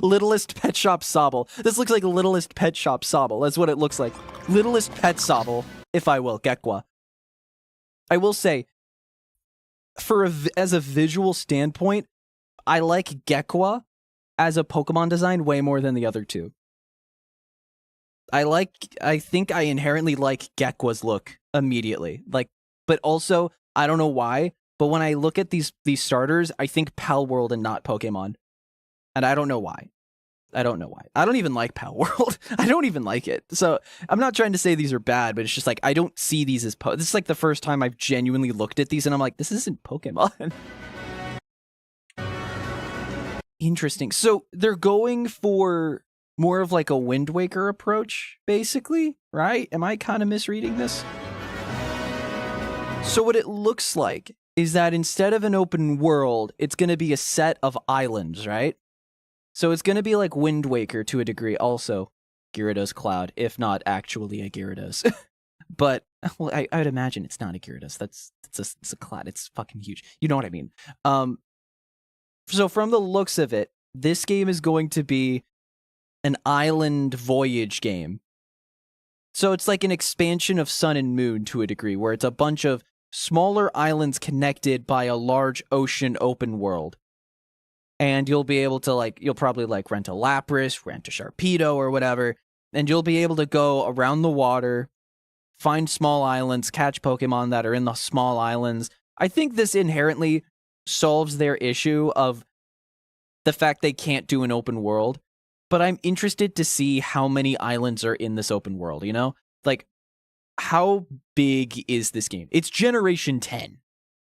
S1: Littlest Pet Shop Sobble. This looks like Littlest Pet Shop Sobble. That's what it looks like. Littlest Pet Sobble, if I will, Gekwa. I will say, as a visual standpoint, I like Gekwa as a Pokemon design way more than the other two. I think I inherently like Gekwa's look immediately. Like, but also, I don't know why, but when I look at these starters, I think Pal World and not Pokemon. And I don't know why. I don't even like Pal World. I don't even like it. So I'm not trying to say these are bad, but it's just like, I don't see these as this is like the first time I've genuinely looked at these and I'm like, this isn't Pokemon. Interesting. So they're going for more of like a Wind Waker approach, basically, right? Am I kind of misreading this? So what it looks like is that instead of an open world, it's going to be a set of islands, right? So it's going to be like Wind Waker to a degree, also Gyarados Cloud, if not actually a Gyarados. But well, I would imagine it's not a Gyarados. It's a Cloud. It's fucking huge. You know what I mean? So from the looks of it, this game is going to be an island voyage game. So it's like an expansion of Sun and Moon to a degree, where it's a bunch of smaller islands connected by a large ocean open world. And you'll be able to, you'll probably, rent a Lapras, rent a Sharpedo or whatever, and you'll be able to go around the water, find small islands, catch Pokemon that are in the small islands. I think this inherently solves their issue of the fact they can't do an open world, but I'm interested to see how many islands are in this open world, you know? Like, how big is this game? It's Generation 10,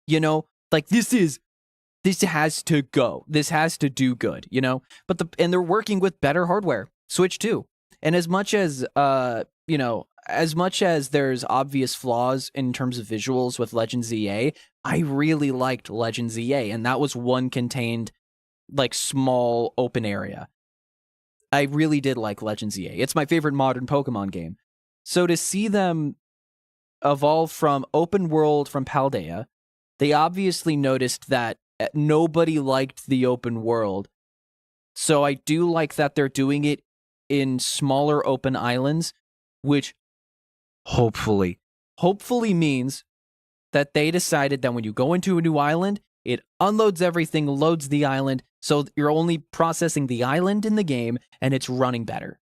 S1: you know? Like, this has to go. This has to do good, you know? And they're working with better hardware. Switch 2. And as much as, as much as there's obvious flaws in terms of visuals with Legends EA, I really liked Legends EA, and that was one contained, small open area. I really did like Legends EA. It's my favorite modern Pokemon game. So to see them evolve from open world from Paldea, they obviously noticed that nobody liked the open world. So I do like that they're doing it in smaller open islands, which hopefully means that they decided that when you go into a new island, it unloads everything, loads the island, so you're only processing the island in the game, and it's running better.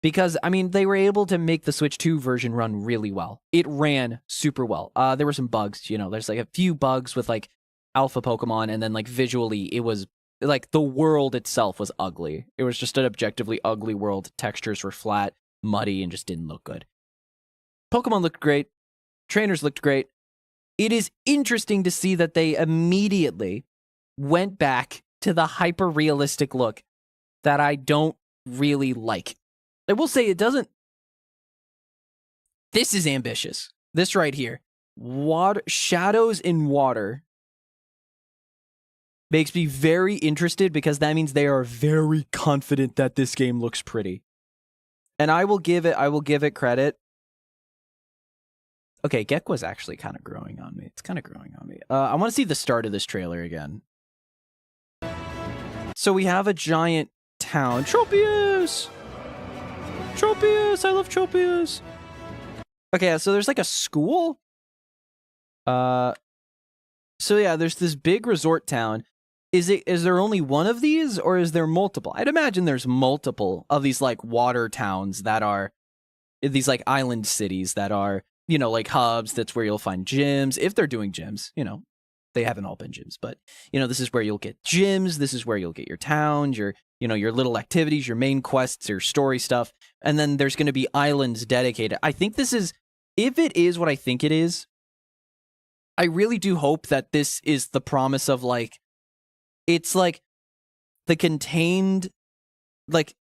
S1: Because, I mean, they were able to make the Switch 2 version run really well. It ran super well. There were some bugs, you know, there's a few bugs with alpha Pokemon, and then visually it was the world itself was ugly. It was just an objectively ugly world. Textures were flat, muddy, and just didn't look good. Pokemon looked great. Trainers looked great. It is interesting to see that they immediately went back to the hyper-realistic look that I don't really like. I will say it doesn't... This is ambitious. This right here. Shadows in water makes me very interested, because that means they are very confident that this game looks pretty. And I will give it credit. Okay, Gekwa's actually kind of growing on me. It's kind of growing on me. I want to see the start of this trailer again. So we have a giant town. Tropius! Tropius! I love Tropius! Okay, so there's like a school? So yeah, there's this big resort town. Is there only one of these, or is there multiple? I'd imagine there's multiple of these, like, water towns that are... These, like, island cities that are, you know, like hubs. That's where you'll find gyms. If they're doing gyms, you know. They haven't all been gyms, but, you know, this is where you'll get gyms. This is where you'll get your towns, your, you know, your little activities, your main quests, your story stuff. And then there's going to be islands dedicated. I think this is, if it is what I think it is, I really do hope that this is the promise of, like, it's like the contained, like,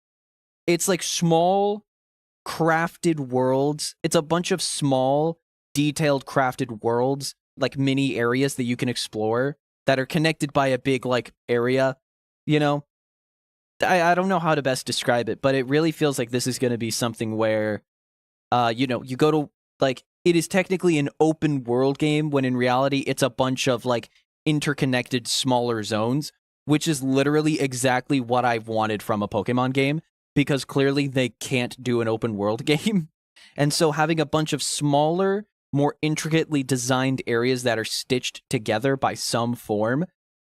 S1: it's like small crafted worlds. It's a bunch of small, detailed crafted worlds, like mini areas that you can explore that are connected by a big, like, area, you know? I don't know how to best describe it, but it really feels like this is going to be something where, you know, you go to, like, it is technically an open world game when in reality it's a bunch of, like, interconnected smaller zones, which is literally exactly what I've wanted from a Pokemon game, because clearly they can't do an open world game. And so having a bunch of smaller, more intricately designed areas that are stitched together by some form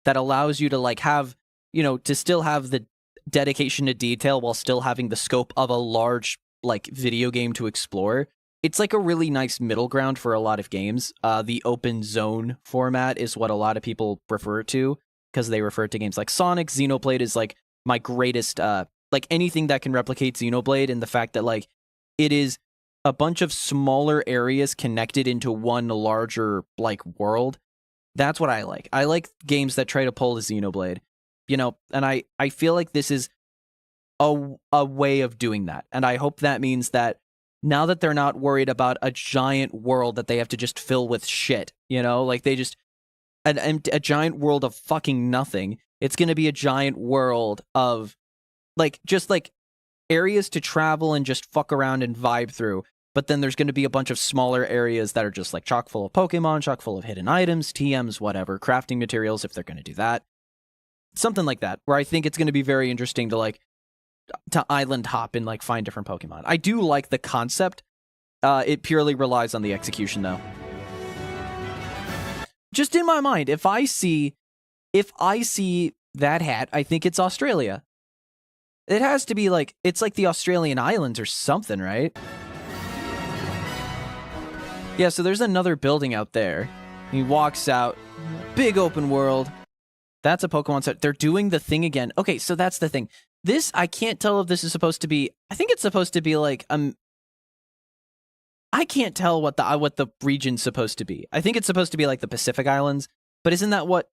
S1: that allows you to, like, have, you know, to still have the dedication to detail while still having the scope of a large, like, video game to explore. It's like a really nice middle ground for a lot of games. The open zone format is what a lot of people refer to, because they refer to games like Sonic. Xenoblade is, like, my greatest, like, anything that can replicate Xenoblade, and the fact that, like, it is a bunch of smaller areas connected into one larger, like, world. That's what I like. I like games that try to pull the Xenoblade, you know, and I feel like this is a way of doing that. And I hope that means that now that they're not worried about a giant world that they have to just fill with shit, you know, like, they just, a giant world of fucking nothing. It's going to be a giant world of, like, just, like, areas to travel and just fuck around and vibe through. But then there's going to be a bunch of smaller areas that are just, like, chock full of Pokemon, chock full of hidden items, TMs, whatever, crafting materials if they're going to do that. Something like that, where I think it's going to be very interesting to, like, to island hop and, like, find different Pokemon. I do like the concept. It purely relies on the execution, though. Just in my mind, if I see that hat, I think it's Australia. It has to be, like, it's like the Australian Islands or something, right? Yeah, so there's another building out there. He walks out. Big open world. That's a Pokemon set. They're doing the thing again. Okay, so that's the thing. This, I can't tell if this is supposed to be... I think it's supposed to be, like, I can't tell what the region's supposed to be. I think it's supposed to be, like, the Pacific Islands. But isn't that what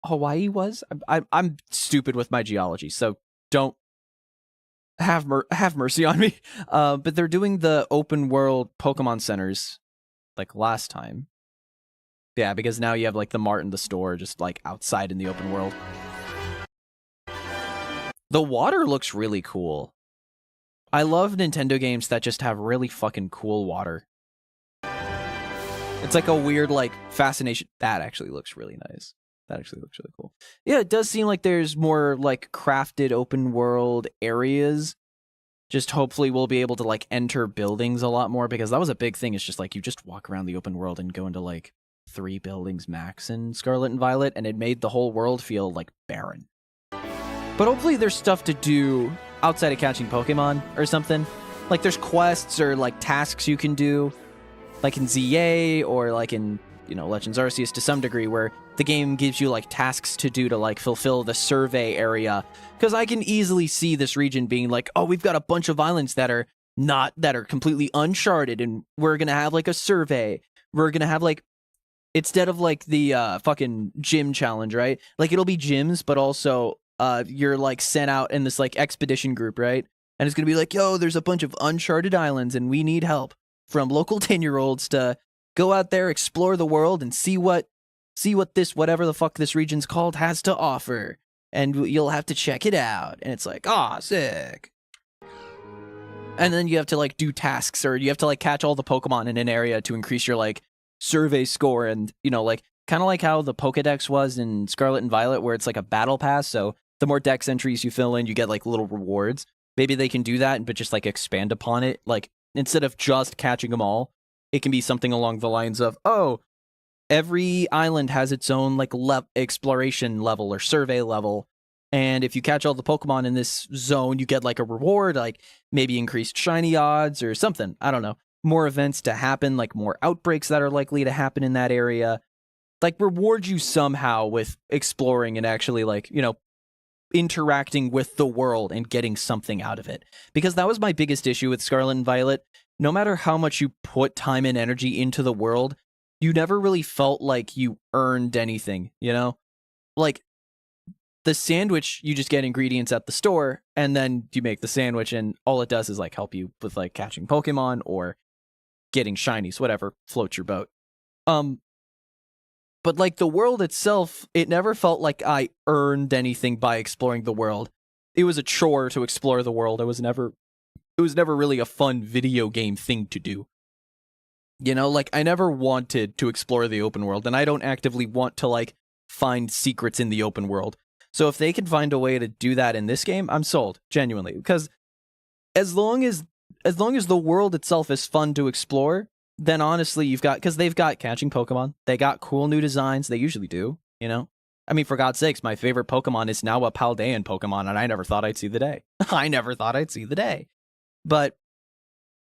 S1: Hawaii was? I'm stupid with my geology, so don't have mercy on me. But they're doing the open world Pokemon centers, like, last time. Yeah, because now you have, like, the mart and the store just, like, outside in the open world. The water looks really cool. I love Nintendo games that just have really fucking cool water. It's like a weird, like, fascination. That actually looks really nice. That actually looks really cool. Yeah, it does seem like there's more, like, crafted open world areas. Just hopefully we'll be able to, like, enter buildings a lot more, because that was a big thing. It's just, like, you just walk around the open world and go into, like, 3 buildings max in Scarlet and Violet, and it made the whole world feel, like, barren. But hopefully there's stuff to do outside of catching Pokemon or something. Like, there's quests or, like, tasks you can do, like in ZA or, like, in, you know, Legends Arceus to some degree, where the game gives you, like, tasks to do to, like, fulfill the survey area. Because I can easily see this region being like, oh, we've got a bunch of islands that are completely uncharted, and we're gonna have, like, a survey. We're gonna have, like, instead of, like, the fucking gym challenge, right? Like, it'll be gyms, but also you're, like, sent out in this, like, expedition group, right? And it's gonna be like, yo, there's a bunch of uncharted islands, and we need help from local 10-year-olds to go out there, explore the world, and see what this, whatever the fuck this region's called, has to offer. And you'll have to check it out. And it's like, ah, sick. And then you have to like do tasks, or you have to like catch all the Pokemon in an area to increase your like survey score. And, you know, like kind of like how the Pokedex was in Scarlet and Violet, where it's like a battle pass. So the more dex entries you fill in, you get like little rewards. Maybe they can do that, but just like expand upon it. Like instead of just catching them all, it can be something along the lines of, oh, every island has its own like exploration level or survey level. And if you catch all the Pokemon in this zone, you get like a reward, like maybe increased shiny odds or something. I don't know. More events to happen, like more outbreaks that are likely to happen in that area. Like reward you somehow with exploring and actually like, you know, interacting with the world and getting something out of it. Because that was my biggest issue with Scarlet and Violet. No matter how much you put time and energy into the world, you never really felt like you earned anything, you know? Like, the sandwich, you just get ingredients at the store, and then you make the sandwich, and all it does is, like, help you with, like, catching Pokemon or getting shinies, whatever, floats your boat. But, like, the world itself, it never felt like I earned anything by exploring the world. It was a chore to explore the world. It was never really a fun video game thing to do. You know, like, I never wanted to explore the open world, and I don't actively want to, like, find secrets in the open world. So if they can find a way to do that in this game, I'm sold, genuinely. Because as long as the world itself is fun to explore, then honestly, you've got, because they've got catching Pokemon, they got cool new designs, they usually do, you know? I mean, for God's sakes, my favorite Pokemon is now a Paldean Pokemon, and I never thought I'd see the day. I never thought I'd see the day. But,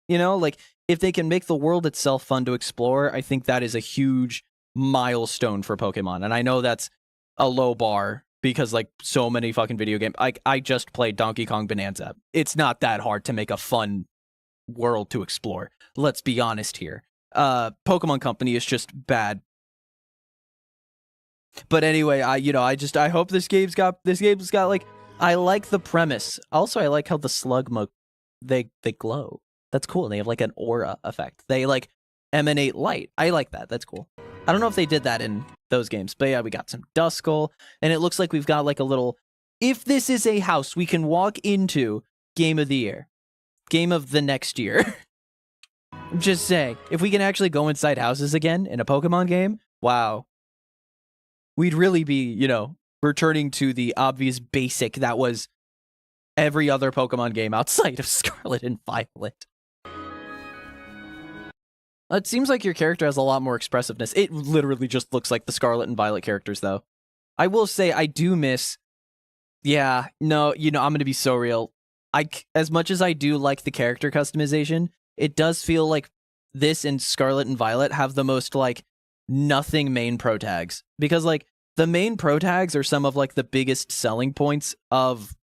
S1: you know, like, if they can make the world itself fun to explore, I think that is a huge milestone for Pokemon. And I know that's a low bar, because, like, so many fucking video games... I just played Donkey Kong Bonanza. It's not that hard to make a fun world to explore. Let's be honest here. Pokemon Company is just bad. But anyway, I hope this game's got, like... I like the premise. Also, I like how the Slugma, they glow. That's cool. They have, like, an aura effect. They, like, emanate light. I like that. That's cool. I don't know if they did that in those games, but yeah, we got some Duskull, and it looks like we've got like a little, if this is a house we can walk into, game of the year. Game of the next year. I'm just saying, if we can actually go inside houses again in a Pokemon game, wow. We'd really be, you know, returning to the obvious basic that was every other Pokemon game outside of Scarlet and Violet. It seems like your character has a lot more expressiveness. It literally just looks like the Scarlet and Violet characters, though. I will say, I do miss... Yeah, no, you know, I'm going to be so real. As much as I do like the character customization, it does feel like this and Scarlet and Violet have the most, like, nothing main pro tags. Because, like, the main pro tags are some of, like, the biggest selling points of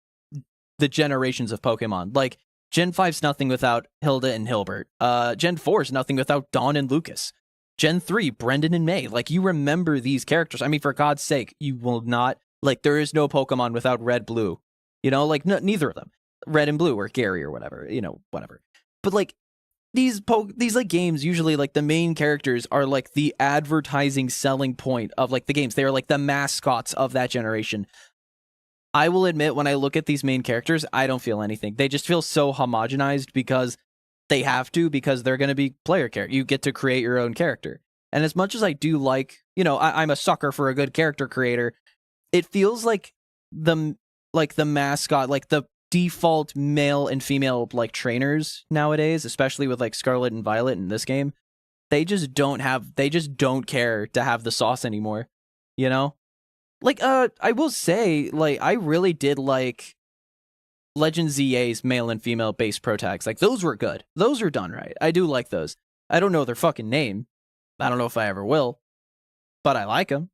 S1: the generations of Pokemon. Like, Gen 5's nothing without Hilda and Hilbert. Gen 4's nothing without Dawn and Lucas. Gen 3, Brendan and May. Like, you remember these characters. I mean, for God's sake, you will not... Like, there is no Pokemon without Red, Blue. You know, like, neither of them. Red and Blue, or Gary, or whatever. You know, whatever. But, like, these like, games, usually, like, the main characters are, like, the advertising selling point of, like, the games. They are, like, the mascots of that generation. I will admit, when I look at these main characters, I don't feel anything. They just feel so homogenized because they have to, because they're going to be player character. You get to create your own character. And as much as I do like, you know, I'm a sucker for a good character creator, it feels like the mascot, like the default male and female, like, trainers nowadays, especially with, like, Scarlet and Violet in this game, they just don't care to have the sauce anymore, you know? Like, I will say, like, I really did like Legend ZA's male and female base pro tags. Like, those were good. Those are done right. I do like those. I don't know their fucking name. I don't know if I ever will. But I like them.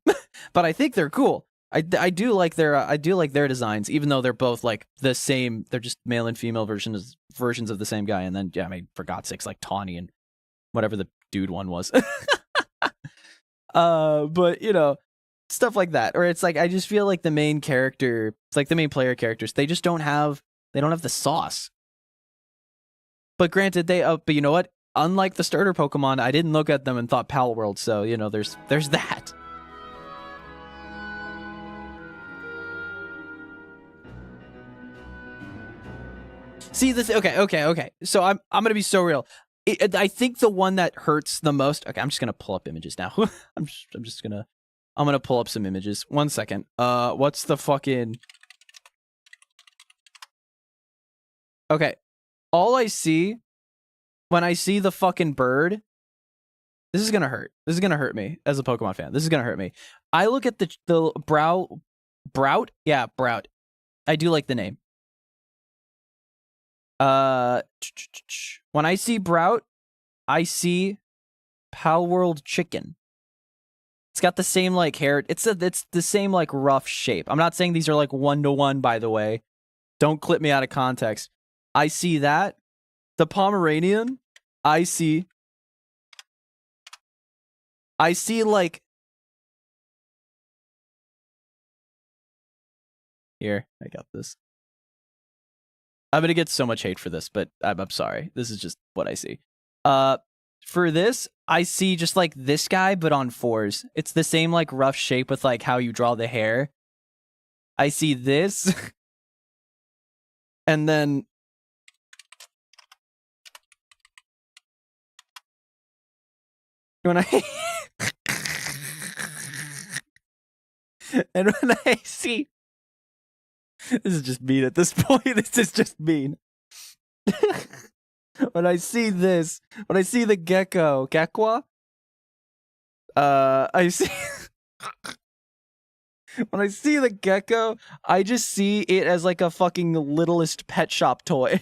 S1: But I think they're cool. I do like their designs, even though they're both, like, the same. They're just male and female versions of the same guy. And then, yeah, I mean, for God's sakes, like Tawny and whatever the dude one was. But, you know, stuff like that. Or it's like, I just feel like the main character, it's like the main player characters, they just don't have the sauce. But granted, but you know what? Unlike the starter Pokemon, I didn't look at them and thought Pal World, so, you know, there's that. See this? Okay. So I'm gonna be so real. I think the one that hurts the most. Okay, I'm just gonna pull up images now. I'm gonna pull up some images. 1 second. What's the fucking? Okay, all I see when I see the fucking bird. This is gonna hurt. This is gonna hurt me as a Pokemon fan. This is gonna hurt me. I look at the Brout. Yeah, Brout. I do like the name. When I see Brout, I see Palworld Chicken. It's got the same like hair. It's the same like rough shape. I'm not saying these are like 1-to-1, by the way. Don't clip me out of context. I see that. The Pomeranian, I see like here. I got this. I'm gonna get so much hate for this, but I'm sorry. This is just what I see. For this, I see just like this guy, but on 4s. It's the same like rough shape with like how you draw the hair. I see this, and then when I and when I see. This is just mean at this point. This is just mean. When I see this, when I see the Gekwa, I see. When I see the gecko, I just see it as like a fucking littlest pet shop toy.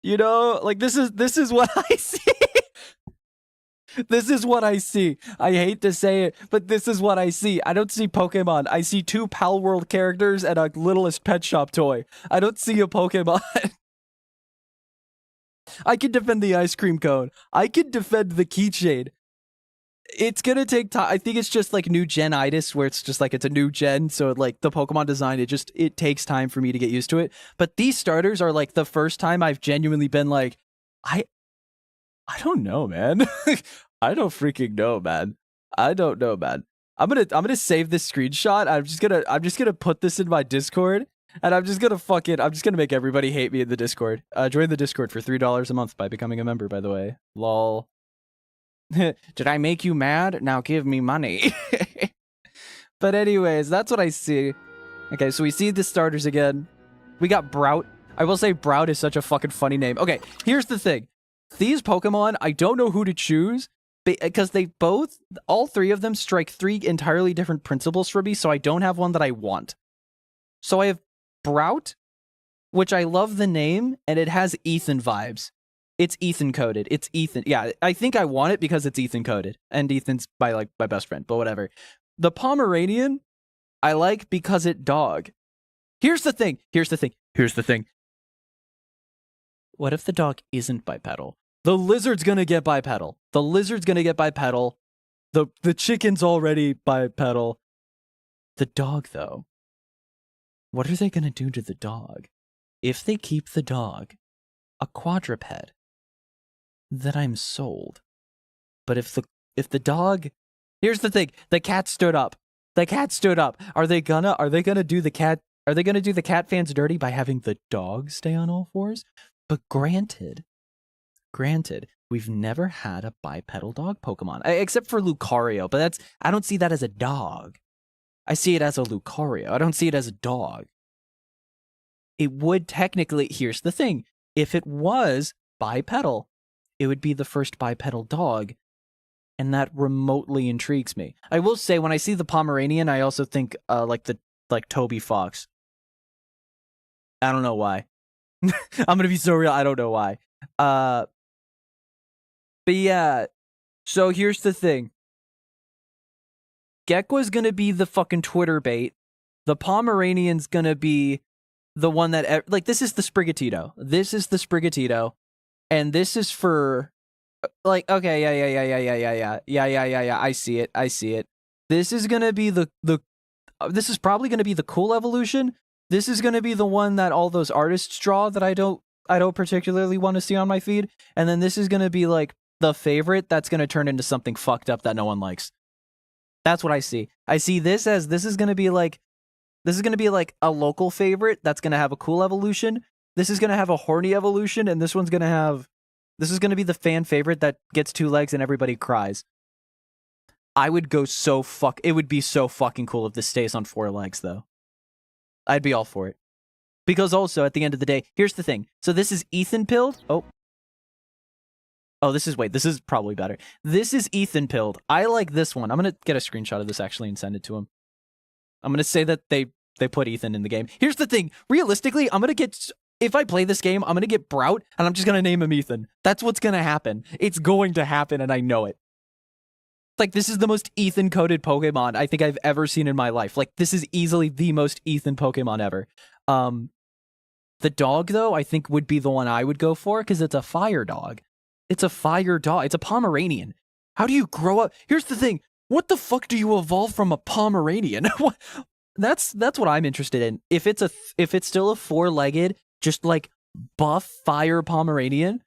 S1: You know, like this is what I see. This is what I see. I hate to say it, but this is what I see. I don't see Pokemon. I see 2 Palworld characters and a littlest pet shop toy. I don't see a Pokemon. I can defend the ice cream cone. I can defend the keychain. It's gonna take time. I think it's just like new gen-itis, where it's just like it's a new gen, so like the Pokemon design, it takes time for me to get used to it. But these starters are like the first time I've genuinely been like, I don't know, man. I don't freaking know, man. I don't know, man. I'm gonna save this screenshot. I'm just gonna put this in my Discord, and I'm just gonna make everybody hate me in the Discord. Join the Discord for $3 a month by becoming a member, by the way. Lol. Did I make you mad? Now give me money. But anyways, that's what I see. Okay, so we see the starters again. We got Brout. I will say Brout is such a fucking funny name. Okay, here's the thing. These Pokemon, I don't know who to choose, because all 3 of them strike 3 entirely different principles for me, so I don't have one that I want. So I have Brout, which I love the name, and it has Ethan vibes. It's Ethan coded. It's Ethan. Yeah, I think I want it because it's Ethan coded, and Ethan's my best friend, but whatever. The Pomeranian, I like because it dog. Here's the thing. What if the dog isn't bipedal? The lizard's gonna get bipedal. The chicken's already bipedal. The dog, though. What are they gonna do to the dog? If they keep the dog a quadruped, then I'm sold. But if the dog, here's the thing: the cat stood up. Are they gonna do the cat? Are they gonna do the cat fans dirty by having the dog stay on all 4s? But granted, we've never had a bipedal dog Pokemon, except for Lucario, but I don't see that as a dog. I see it as a Lucario. I don't see it as a dog. It would technically, here's the thing, if it was bipedal, it would be the first bipedal dog, and that remotely intrigues me. I will say, when I see the Pomeranian, I also think like Toby Fox. I don't know why. I'm gonna be so real, I don't know why. But yeah, so here's the thing. Gekwa's gonna be the fucking Twitter bait. The Pomeranian's gonna be the one that, like, this is the Sprigatito. And this is for, like, okay, yeah, I see it. This is gonna be this is probably gonna be the cool evolution. This is gonna be the one that all those artists draw that I don't particularly want to see on my feed. And then this is gonna be like the favorite that's gonna turn into something fucked up that no one likes. That's what I see. I see this as this is gonna be like a local favorite that's gonna have a cool evolution, This is gonna have a horny evolution, and this one's gonna have... This is gonna be the fan favorite that gets 2 legs and everybody cries. I would go so It would be so fucking cool if this stays on 4 legs, though. I'd be all for it. Because also, at the end of the day, here's the thing. So this is Ethan pilled. Oh, this is probably better. This is Ethan pilled. I like this one. I'm going to get a screenshot of this, actually, and send it to him. I'm going to say that they put Ethan in the game. Here's the thing. Realistically, I'm going to get... If I play this game, I'm going to get Brout, and I'm just going to name him Ethan. That's what's going to happen. It's going to happen, and I know it. Like, this is the most Ethan-coded Pokemon I think I've ever seen in my life. Like, this is easily the most Ethan Pokemon ever. The dog, though, I think would be the one I would go for, because it's a fire dog. It's a fire dog. It's a Pomeranian. How do you grow up? Here's the thing. What the fuck do you evolve from a Pomeranian? That's what I'm interested in. If it's still a 4-legged, just like buff fire Pomeranian,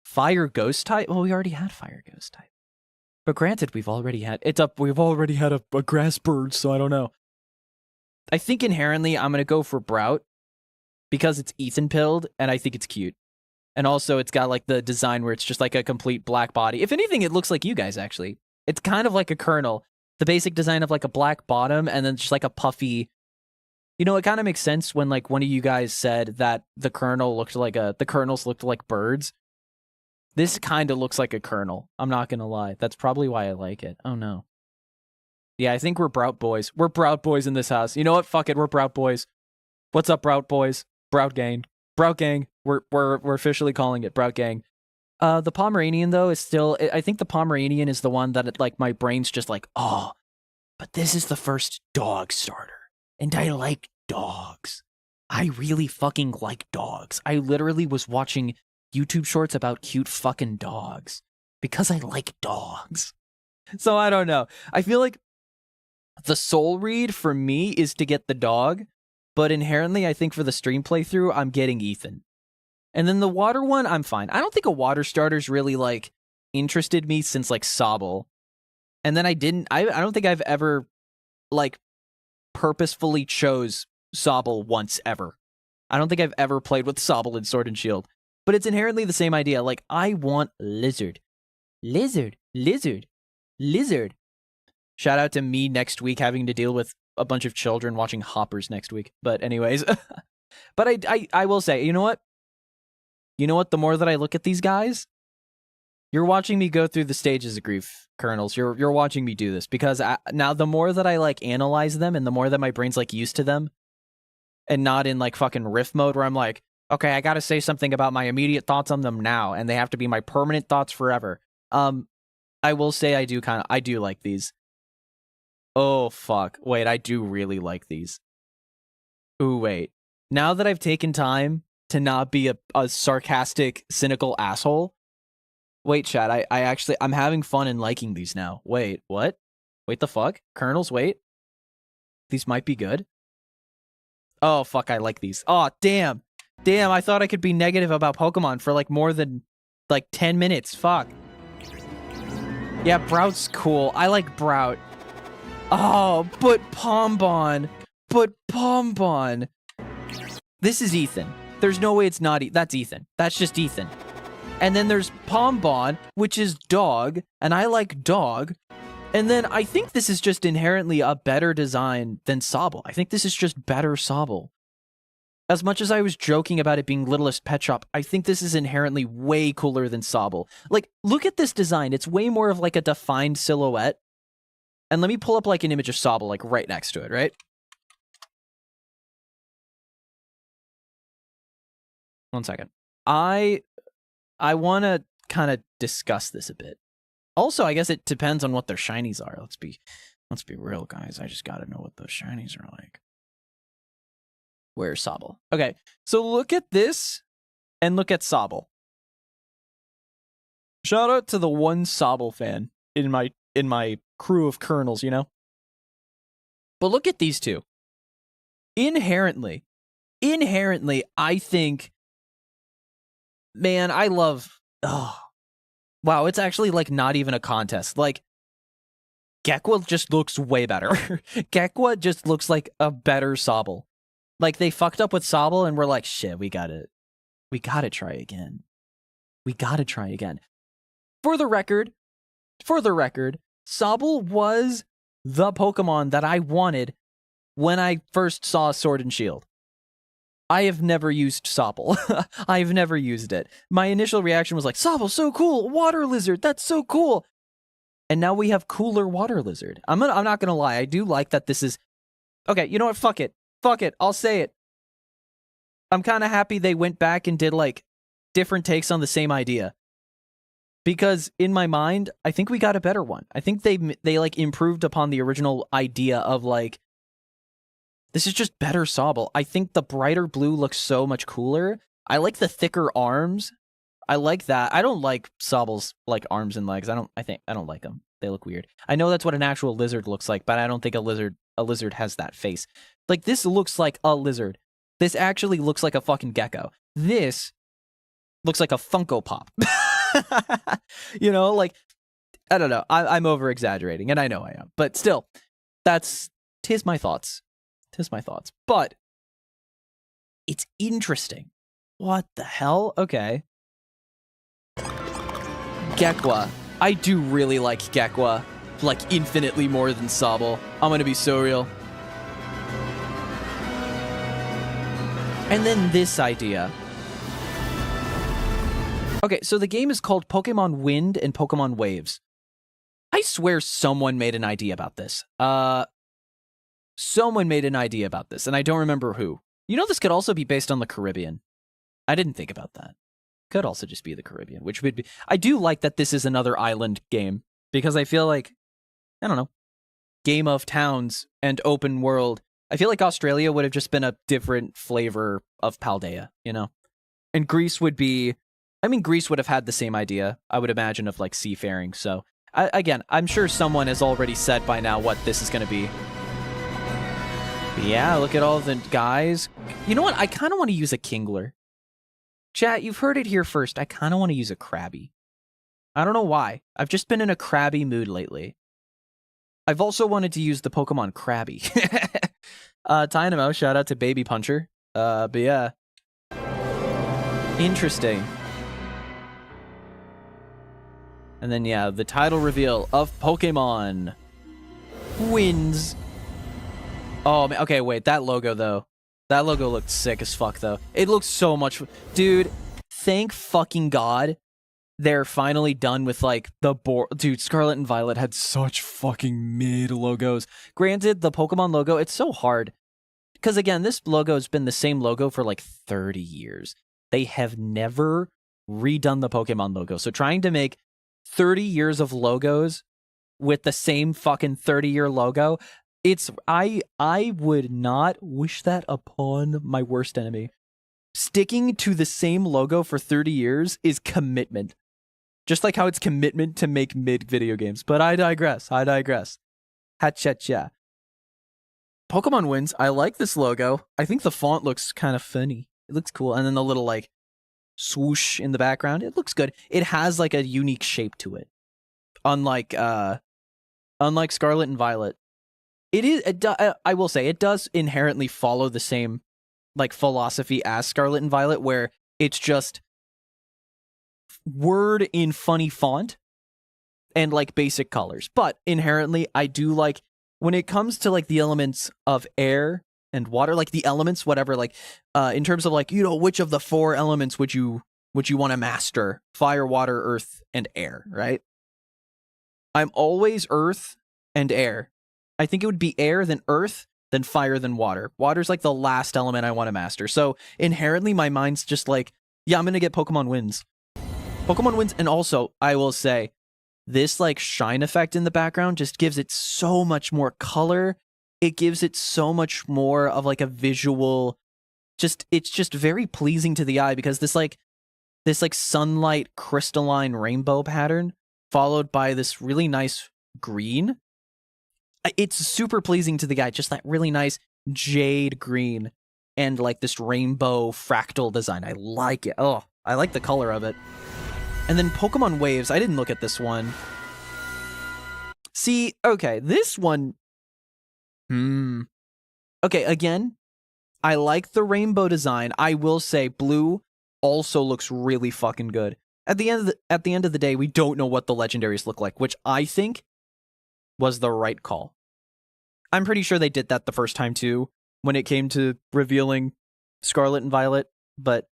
S1: fire ghost type. Well, we already had fire ghost type. But granted, we've already had a grass bird, so I don't know. I think inherently I'm gonna go for Brout because it's Ethan pilled, and I think it's cute. And also, it's got like the design where it's just like a complete black body. If anything, it looks like you guys actually. It's kind of like a Kernel. The basic design of like a black bottom and then just like a puffy. You know, it kind of makes sense when like one of you guys said that the Kernels looked like birds. This kind of looks like a Kernel. I'm not gonna lie. That's probably why I like it. Oh no. Yeah, I think we're Brout boys. We're Brout boys in this house. You know what? Fuck it. We're Brout boys. What's up, Brout boys? Brout gang. Brout gang. We're officially calling it Brout gang. The Pomeranian though is still. I think the Pomeranian is the one that like my brain's just like, oh, but this is the first dog starter, and I like dogs. I really fucking like dogs. I literally was watching YouTube shorts about cute fucking dogs because I like dogs. So I don't know. I feel like the soul read for me is to get the dog, but inherently I think for the stream playthrough, I'm getting Ethan. And then the water one, I'm fine. I don't think a water starter's really like interested me since like Sobble. And then I don't think I've ever like purposefully chose Sobble once ever. I don't think I've ever played with Sobble in Sword and Shield. But it's inherently the same idea. Like, I want Lizard. Lizard. Lizard. Lizard. Shout out to me next week having to deal with a bunch of children watching Hoppers next week. But anyways. But I will say, you know what? You know what? The more that I look at these guys, you're watching me go through the stages of grief, Kernels. You're watching me do this. Because now the more that I, like, analyze them and the more that my brain's, like, used to them, and not in, like, fucking riff mode where I'm like, okay, I gotta say something about my immediate thoughts on them now, and they have to be my permanent thoughts forever. I will say I do like these. Oh, fuck. Wait, I do really like these. Ooh, wait. Now that I've taken time to not be a sarcastic, cynical asshole. Wait, chat, I'm having fun in liking these now. Wait, what? Wait, the fuck? Kernels, wait. These might be good. Oh, fuck, I like these. Oh, damn. Damn, I thought I could be negative about Pokemon for, like, more than, like, 10 minutes. Fuck. Yeah, Brout's cool. I like Brout. Oh, but Pombon. But Pombon. This is Ethan. There's no way it's not that's Ethan. That's just Ethan. And then there's Pombon, which is dog, and I like dog. And then I think this is just inherently a better design than Sobble. I think this is just better Sobble. As much as I was joking about it being Littlest Pet Shop, I think this is inherently way cooler than Sobble. Like, look at this design. It's way more of like a defined silhouette. And let me pull up like an image of Sobble, like right next to it, right? One second. I want to kind of discuss this a bit. Also, I guess it depends on what their shinies are. Let's be real, guys. I just got to know what those shinies are like. Where's Sobble? Okay, so look at this and look at Sobble. Shout out to the one Sobble fan in my crew of Kernels, you know? But look at these two. Inherently, I think, man, I love, oh, wow, it's actually like not even a contest. Like, Gekwa just looks way better. Gekwa just looks like a better Sobble. Like, they fucked up with Sobble, and we're like, shit, we gotta try again. We gotta try again. For the record, Sobble was the Pokemon that I wanted when I first saw Sword and Shield. I have never used Sobble. I've never used it. My initial reaction was like, Sobble's so cool! Water Lizard, that's so cool! And now we have cooler Water Lizard. I'm not gonna lie, I do like that this is... Okay, you know what? Fuck it. Fuck it. I'll say it. I'm kind of happy they went back and did, like, different takes on the same idea. Because in my mind, I think we got a better one. I think they like, improved upon the original idea of, like, this is just better Sobble. I think the brighter blue looks so much cooler. I like the thicker arms. I like that. I don't like Sobble's, like, arms and legs. I don't like them. They look weird. I know that's what an actual lizard looks like, but I don't think a lizard has that face. Like, this looks like a lizard. This actually looks like a fucking gecko. This looks like a Funko Pop. You know, like, I don't know. I'm over exaggerating, and I know I am. But still, tis my thoughts. Tis my thoughts. But it's interesting. What the hell? Okay. Gekwa. I do really like Gekwa. Like, infinitely more than Sobble. I'm gonna be so real. And then this idea. Okay, so the game is called Pokemon Wind and Pokemon Waves. I swear someone made an idea about this. Someone made an idea about this, and I don't remember who. You know, this could also be based on the Caribbean. I didn't think about that. Could also just be the Caribbean, which would be... I do like that this is another island game, because I feel like, I don't know, Game of Towns and open world. I feel like Australia would have just been a different flavor of Paldea, you know? And Greece would be... I mean, Greece would have had the same idea, I would imagine, of, like, seafaring. So, again, I'm sure someone has already said by now what this is going to be. But yeah, look at all the guys. You know what? I kind of want to use a Kingler. Chat, you've heard it here first. I kind of want to use a Krabby. I don't know why. I've just been in a Krabby mood lately. I've also wanted to use the Pokemon Krabby. Dynamo, shout out to Baby Puncher. But yeah. Interesting. And then, yeah, the title reveal of Pokemon wins. Oh, man. Okay, wait. That logo, though. That logo looked sick as fuck, though. It looks so much... Dude, thank fucking God they're finally done with, like, the... Dude, Scarlet and Violet had such fucking mid logos. Granted, the Pokemon logo, it's so hard. Because, again, this logo has been the same logo for, like, 30 years. They have never redone the Pokemon logo. So trying to make 30 years of logos with the same fucking 30-year logo, it's... I would not wish that upon my worst enemy. Sticking to the same logo for 30 years is commitment. Just like how it's commitment to make mid video games. But I digress. Ha-cha-cha. Pokemon wins. I like this logo. I think the font looks kind of funny. It looks cool. And then the little, like, swoosh in the background. It looks good. It has, like, a unique shape to it. Unlike Scarlet and Violet. I will say, it does inherently follow the same, like, philosophy as Scarlet and Violet, where it's just word in funny font and, like, basic colors. But inherently, I do like, when it comes to, like, the elements of air and water, like, the elements, whatever, like, in terms of, like, you know, which of the 4 elements would you want to master? Fire, water, earth, and air, right? I'm always earth and air. I think it would be air, then earth, then fire, then water. Water's, like, the last element I want to master. So, inherently, my mind's just like, yeah, I'm going to get Pokemon wins. Pokemon wins, and also, I will say, this, like, shine effect in the background just gives it so much more color. It gives it so much more of, like, a visual... It's just very pleasing to the eye, because this sunlight crystalline rainbow pattern, followed by this really nice green... It's super pleasing to the eye, just that really nice jade green and, like, this rainbow fractal design. I like it. Oh, I like the color of it. And then Pokemon Waves. I didn't look at this one. See, okay, this one... Okay, again, I like the rainbow design. I will say blue also looks really fucking good. At the end of the day, we don't know what the legendaries look like, which I think was the right call. I'm pretty sure they did that the first time too, when it came to revealing Scarlet and Violet, but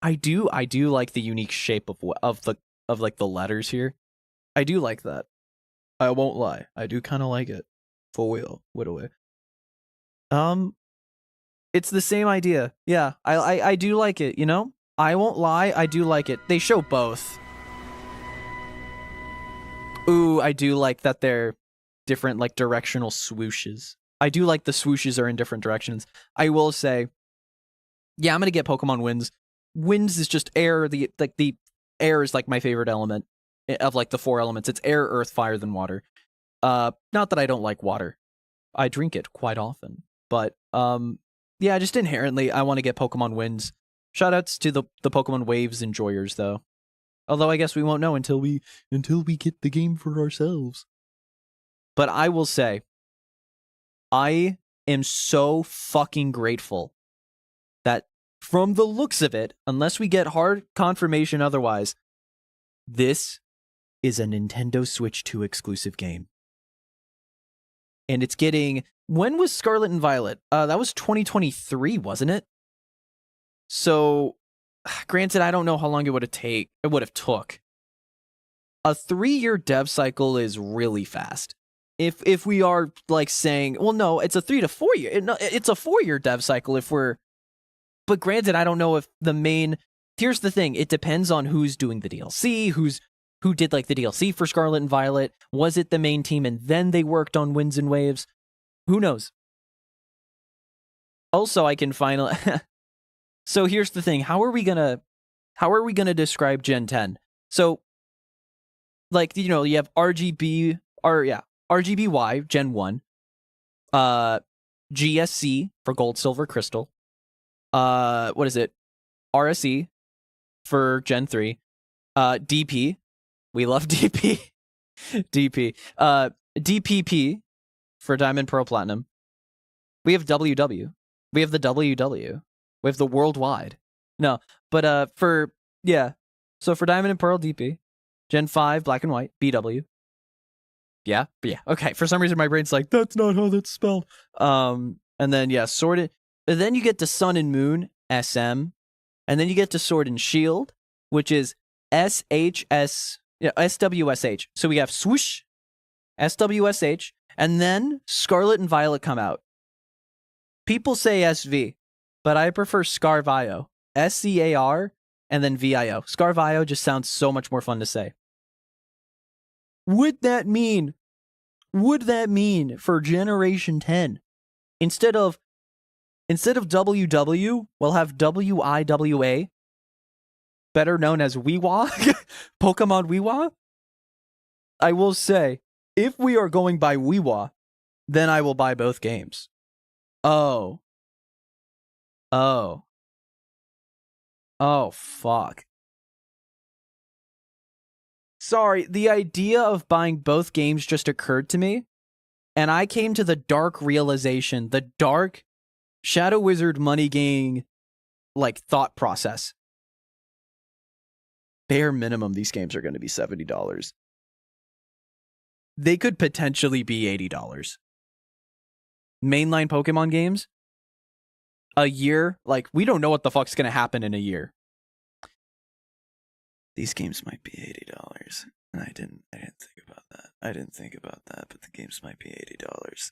S1: I do like the unique shape of like the letters here. I do like that. I won't lie. I do kind of like it. For real. What away. It's the same idea. Yeah, I do like it, you know? I won't lie, I do like it. They show both. Ooh, I do like that they're different, like, directional swooshes. I do like the swooshes are in different directions. I will say, yeah, I'm gonna get Pokemon Winds. Winds is just air. The air is like my favorite element of like the 4 elements. It's air, earth, fire, then water. Not that I don't like water. I drink it quite often. But yeah, just inherently I want to get Pokemon Winds. Shoutouts to the Pokemon Waves enjoyers though. Although I guess we won't know until we get the game for ourselves. But I will say, I am so fucking grateful that from the looks of it, unless we get hard confirmation otherwise, this is a Nintendo Switch 2 exclusive game. And it's getting... When was Scarlet and Violet? That was 2023, wasn't it? So, granted, I don't know how long it would have took. A 3-year dev cycle is really fast. If we are like saying, well, no, it's a 3 to 4 year. It's a 4-year dev cycle if we're. But granted, I don't know if the main. Here's the thing: it depends on who's doing the DLC, who did like the DLC for Scarlet and Violet. Was it the main team and then they worked on Winds and Waves? Who knows? Also, I can finally. So here's the thing: how are we gonna describe Gen 10? So, like, you know, you have RGBY Gen 1, GSC for Gold, Silver, Crystal. What is it? RSE for Gen 3. DP. We love DP. DP. DPP for Diamond, Pearl, Platinum. We have WW. We have the WW. We have the Worldwide. No, but so for Diamond and Pearl, DP. Gen 5, Black and White, BW. Yeah. Okay. For some reason, my brain's like, that's not how that's spelled. And then Sword. And then you get to Sun and Moon, SM, and then you get to Sword and Shield, which is SWSH. So we have Swoosh, SWSH, and then Scarlet and Violet come out. People say SV, but I prefer SCARVIO, SCAR, and then VIO. SCARVIO just sounds so much more fun to say. Would that mean for Generation 10, instead of WW, we'll have WIWA, better known as Weewa, Pokemon Weewa? I will say, if we are going by Weewa, then I will buy both games. Oh, fuck. Sorry, the idea of buying both games just occurred to me, and I came to the dark realization, the dark Shadow Wizard money gang, like, thought process. Bare minimum, these games are going to be $70. They could potentially be $80. Mainline Pokemon games? A year? Like, we don't know what the fuck's going to happen in a year. These games might be $80. And I didn't think about that. But the games might be $80.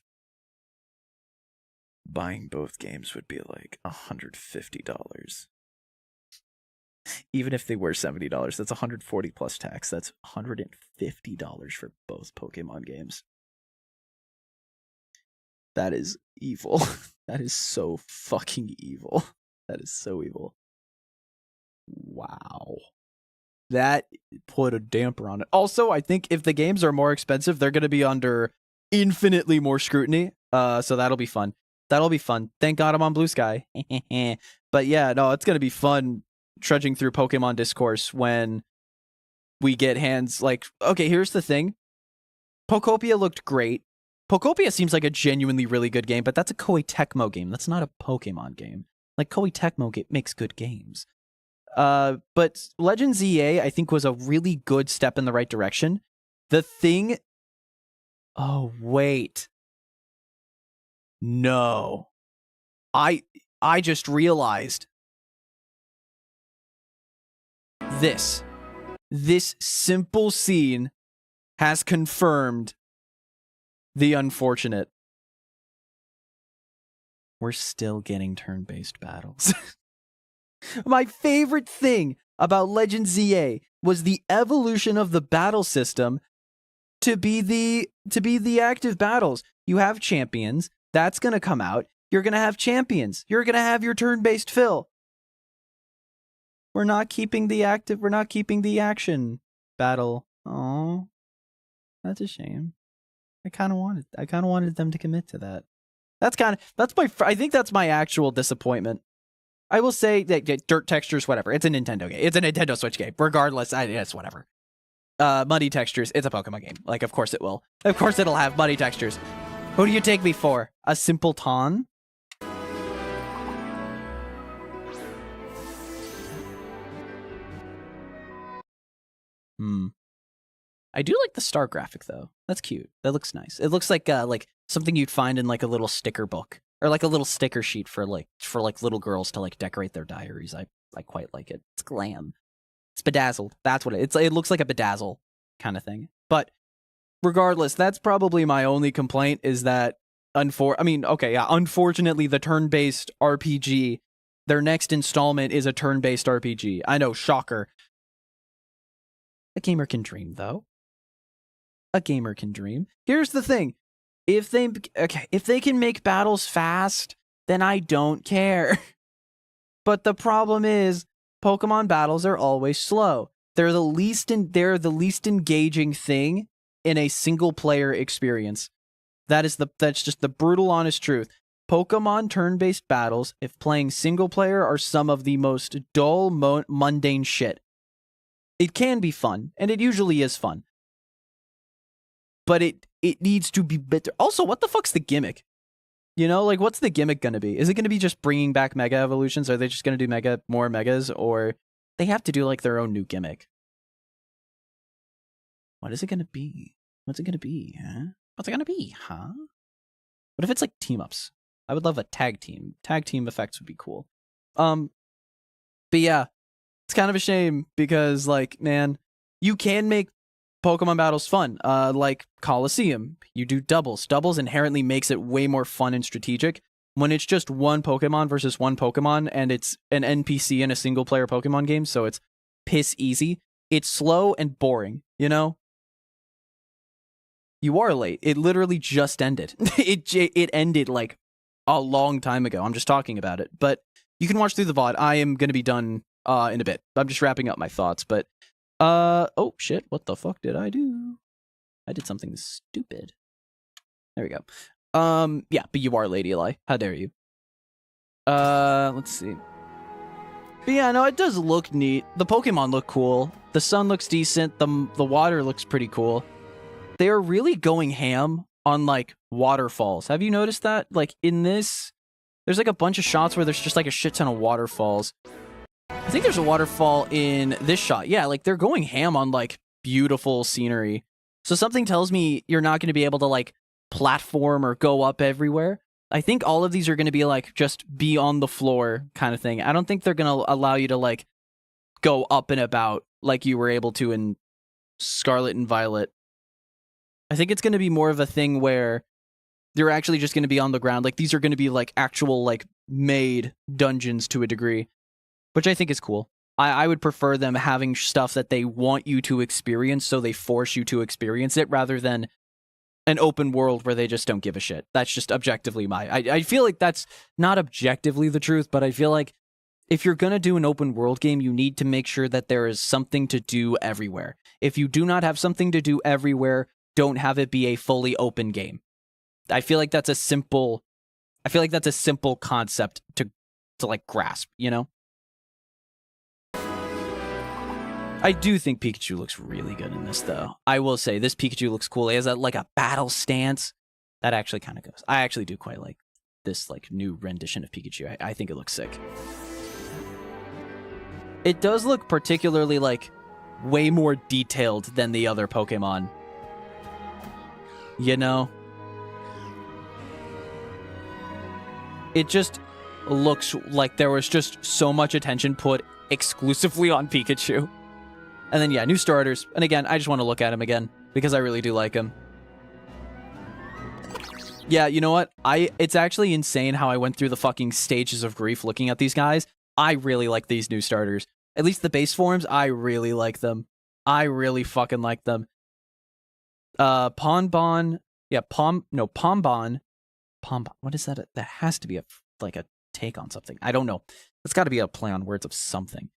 S1: Buying both games would be like $150. Even if they were $70, that's $140 plus tax. That's $150 for both Pokemon games. That is evil. That is so fucking evil. That is so evil. Wow. That put a damper on it. Also, I think if the games are more expensive, they're going to be under infinitely more scrutiny. So that'll be fun. Thank God I'm on Blue Sky. But yeah, no, it's going to be fun trudging through Pokemon discourse when we get hands like, okay, here's the thing. Pokopia looked great. Pokopia seems like a genuinely really good game, but that's a Koei Tecmo game. That's not a Pokemon game. Like, Koei Tecmo makes good games. But Legends EA, I think, was a really good step in the right direction. The thing... Oh, wait. No. I just realized this simple scene has confirmed the unfortunate. We're still getting turn-based battles. My favorite thing about Legends EA was the evolution of the battle system to be the active battles. You have champions. That's going to come out. You're going to have champions. You're going to have your turn-based fill. We're not keeping the action battle. Oh, that's a shame. I kind of wanted them to commit to that. I think that's my actual disappointment. I will say that dirt textures, whatever. It's a Nintendo game. It's a Nintendo Switch game. Regardless, it's whatever. Muddy textures. It's a Pokemon game. Like, of course it will. Of course it'll have muddy textures. Who do you take me for? A simpleton? I do like the star graphic though. That's cute. That looks nice. It looks like something you'd find in like a little sticker book or like a little sticker sheet for little girls to like decorate their diaries. I quite like it. It's glam. It's bedazzled. That's what it looks like a bedazzle kind of thing. But regardless, that's probably my only complaint is that unfortunately the turn-based RPG, their next installment is a turn-based RPG. I know, shocker. A gamer can dream though. A gamer can dream. Here's the thing. If they can make battles fast, then I don't care. But the problem is Pokemon battles are always slow. They're the least engaging thing in a single player experience. That's just the brutal honest truth. Pokemon turn-based battles, if playing single player, are some of the most dull, mundane shit. It can be fun, and it usually is fun. But it needs to be better. Also, what the fuck's the gimmick? You know, like, what's the gimmick gonna be? Is it gonna be just bringing back Mega Evolutions? Are they just gonna do more Megas? Or they have to do, like, their own new gimmick? What is it gonna be? What's it gonna be, huh? What's it gonna be, huh? What if it's, like, team-ups? I would love a tag team. Tag team effects would be cool. But yeah, it's kind of a shame because, like, man, you can make Pokemon battles fun. Like Coliseum, you do doubles. Doubles inherently makes it way more fun and strategic. When it's just one Pokemon versus one Pokemon, and it's an NPC in a single-player Pokemon game, so it's piss easy. It's slow and boring, you know? You are late. It literally just ended. It ended, like, a long time ago. I'm just talking about it. But you can watch through the VOD. I am going to be done in a bit. I'm just wrapping up my thoughts, but oh shit, what the fuck did I do? I did something stupid. There we go. Yeah, but you are Lady Eli. How dare you? Let's see. But yeah, no, it does look neat. The Pokemon look cool. The sun looks decent. The water looks pretty cool. They are really going ham on, like, waterfalls. Have you noticed that? Like, in this, there's, like, a bunch of shots where there's just, like, a shit ton of waterfalls. I think there's a waterfall in this shot. Yeah, like, they're going ham on, like, beautiful scenery. So something tells me you're not going to be able to, like, platform or go up everywhere. I think all of these are going to be, like, just be on the floor kind of thing. I don't think they're going to allow you to, like, go up and about like you were able to in Scarlet and Violet. I think it's going to be more of a thing where they're actually just going to be on the ground. Like, these are going to be, like, actual, like, made dungeons to a degree, which I think is cool. I would prefer them having stuff that they want you to experience, so they force you to experience it, rather than an open world where they just don't give a shit. That's just objectively I feel like that's not objectively the truth, but I feel like if you're going to do an open world game, you need to make sure that there is something to do everywhere. If you do not have something to do everywhere, don't have it be a fully open game. I feel like that's a simple concept to like grasp, you know? I do think Pikachu looks really good in this, though. I will say, this Pikachu looks cool. He has like a battle stance. That actually kind of goes. I actually do quite like this like new rendition of Pikachu. I think it looks sick. It does look particularly like way more detailed than the other Pokemon. You know? It just looks like there was just so much attention put exclusively on Pikachu. And then, yeah, new starters. And again, I just want to look at him again because I really do like him. Yeah, you know what? It's actually insane how I went through the fucking stages of grief looking at these guys. I really like these new starters. At least the base forms, I really like them. I really fucking like them. Pombon. Yeah, Pombon. What is that? That has to be a take on something. I don't know. It's got to be a play on words of something.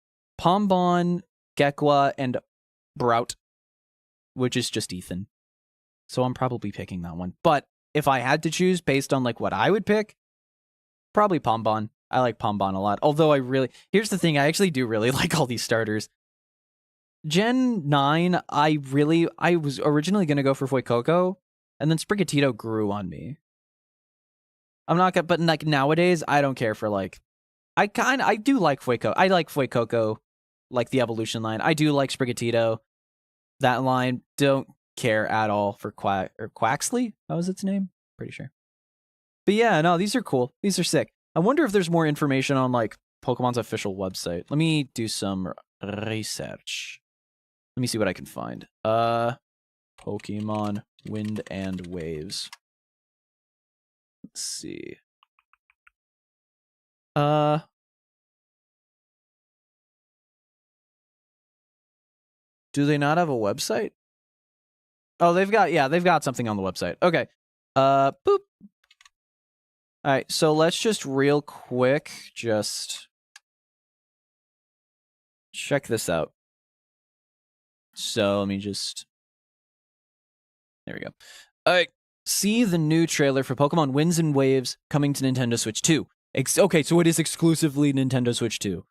S1: Pombon, Gekwa, and Brout, which is just Ethan. So I'm probably picking that one. But if I had to choose based on like what I would pick, probably Pombon. I like Pombon a lot. Although here's the thing, I actually do really like all these starters. Gen 9, I was originally going to go for Fuecoco, and then Sprigatito grew on me. I'm not gonna, but like nowadays, I don't care for like, I do like Fuecoco. I like Fuecoco, like the evolution line. I do like Sprigatito, that line. Don't care at all for Quaxly. That was its name, pretty sure. But yeah, no, these are cool. These are sick. I wonder if there's more information on like Pokemon's official website. Let me do some research. Let me see what I can find. Pokemon Wind and Waves. Let's see. Do they not have a website? Oh, they've got something on the website. Okay. Boop. All right, so let's just real quick just check this out. So let me just... There we go. All right. See the new trailer for Pokemon Winds and Waves coming to Nintendo Switch 2. Okay, so it is exclusively Nintendo Switch 2.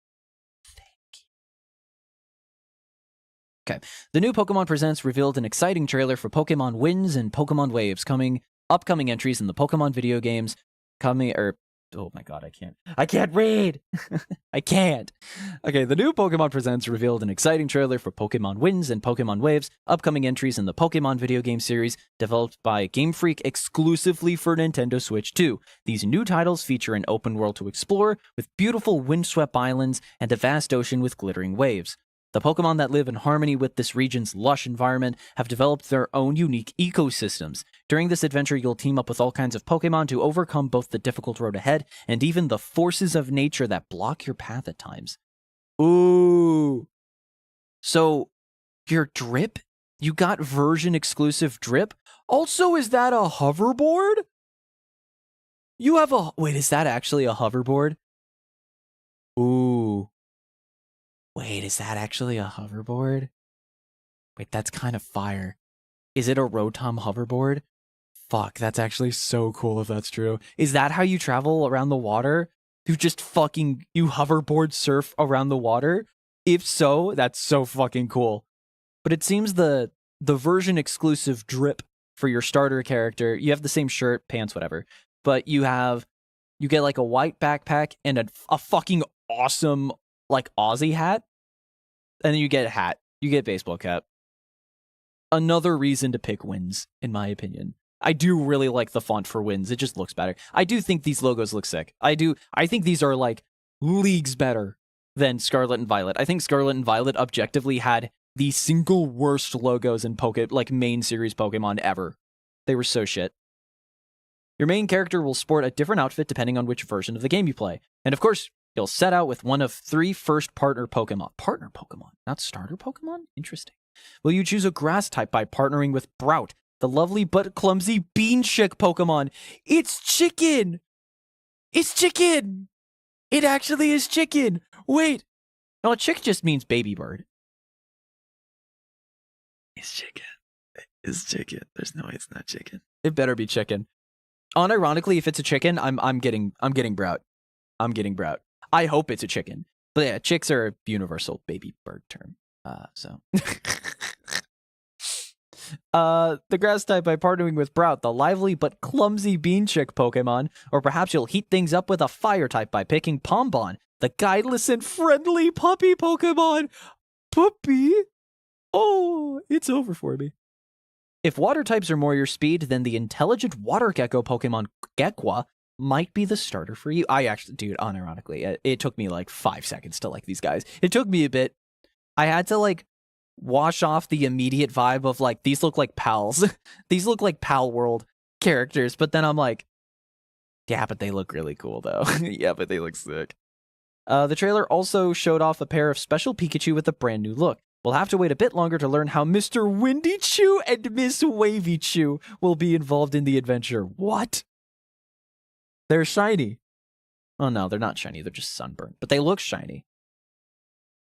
S1: Okay. The new Pokemon Presents revealed an exciting trailer for Pokemon Winds and Pokemon Waves upcoming entries in the Pokemon video games oh my god, I can't read. I can't. Okay, the new Pokemon Presents revealed an exciting trailer for Pokemon Winds and Pokemon Waves, upcoming entries in the Pokemon video game series developed by Game Freak exclusively for Nintendo Switch 2. These new titles feature an open world to explore with beautiful windswept islands and a vast ocean with glittering waves. The Pokemon that live in harmony with this region's lush environment have developed their own unique ecosystems. During this adventure, you'll team up with all kinds of Pokemon to overcome both the difficult road ahead and even the forces of nature that block your path at times. Ooh. So, your drip? You got version exclusive drip? Also, is that a hoverboard? You have a... Wait, is that actually a hoverboard? Ooh. Wait, is that actually a hoverboard? Wait, that's kind of fire. Is it a Rotom hoverboard? Fuck, that's actually so cool if that's true. Is that how you travel around the water? You hoverboard surf around the water? If so, that's so fucking cool. But it seems the version exclusive drip for your starter character, you have the same shirt, pants, whatever, but you get like a white backpack and a fucking awesome like Aussie hat, and then you get a hat, you get baseball cap. Another reason to pick Winds, in my opinion. I do really like the font for Winds. It just looks better. I do think these logos look sick. I think these are like leagues better than Scarlet and Violet. I think Scarlet and Violet objectively had the single worst logos in main series Pokemon ever. They were so shit. Your main character will sport a different outfit depending on which version of the game you play. And of course, you'll set out with one of 3 first partner Pokemon. Partner Pokemon, not starter Pokemon? Interesting. Will you choose a grass type by partnering with Brout, the lovely but clumsy Beanchick Pokemon? It's chicken! It's chicken! It actually is chicken! Wait! No, chick just means baby bird. It's chicken. It's chicken. There's no way it's not chicken. It better be chicken. Unironically, if it's a chicken, I'm getting Brout. I'm getting Brout. I hope it's a chicken. But yeah, chicks are a universal baby bird term. So The grass type by partnering with Sprout, the lively but clumsy bean chick Pokemon. Or perhaps you'll heat things up with a fire type by picking Pombon, the guideless and friendly puppy Pokemon. Puppy? Oh, it's over for me. If water types are more your speed, then the intelligent water gecko Pokemon Gekwa might be the starter for you. I actually, dude, unironically, it took me like 5 seconds to like these guys. It took me a bit. I had to like wash off the immediate vibe of like, these look like pals. These look like Pal World characters. But then I'm like, yeah, but they look really cool though. Yeah, but they look sick. The trailer also showed off a pair of special Pikachu with a brand new look. We'll have to wait a bit longer to learn how Mr. Windy Chew and Miss Wavy Chew will be involved in the adventure. What? They're shiny. Oh no, they're not shiny. They're just sunburned. But they look shiny.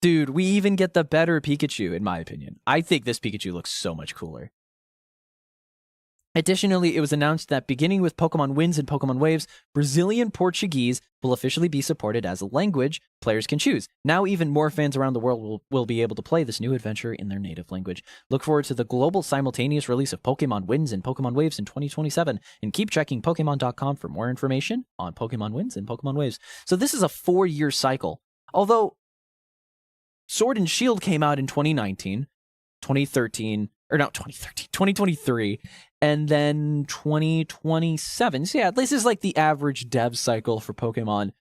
S1: Dude, we even get the better Pikachu, in my opinion. I think this Pikachu looks so much cooler. Additionally, it was announced that beginning with Pokemon Winds and Pokemon Waves, Brazilian Portuguese will officially be supported as a language players can choose. Now even more fans around the world will be able to play this new adventure in their native language. Look forward to the global simultaneous release of Pokemon Winds and Pokemon Waves in 2027, and keep checking Pokemon.com for more information on Pokemon Winds and Pokemon Waves. So this is a 4-year cycle. Although Sword and Shield came out in 2019, 2013, or not 2013, 2023, and then 2027. So yeah, this is like the average dev cycle for Pokemon.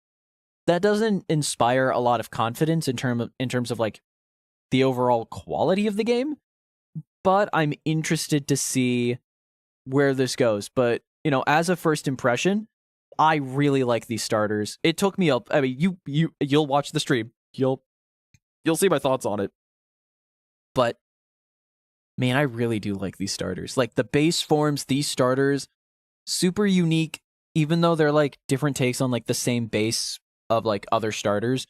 S1: That doesn't inspire a lot of confidence in terms of like the overall quality of the game, but I'm interested to see where this goes. But, you know, as a first impression, I really like these starters. It took me up. I mean, you'll watch the stream. You'll see my thoughts on it. But man, I really do like these starters. Like the base forms, these starters, super unique, even though they're like different takes on like the same base of like other starters.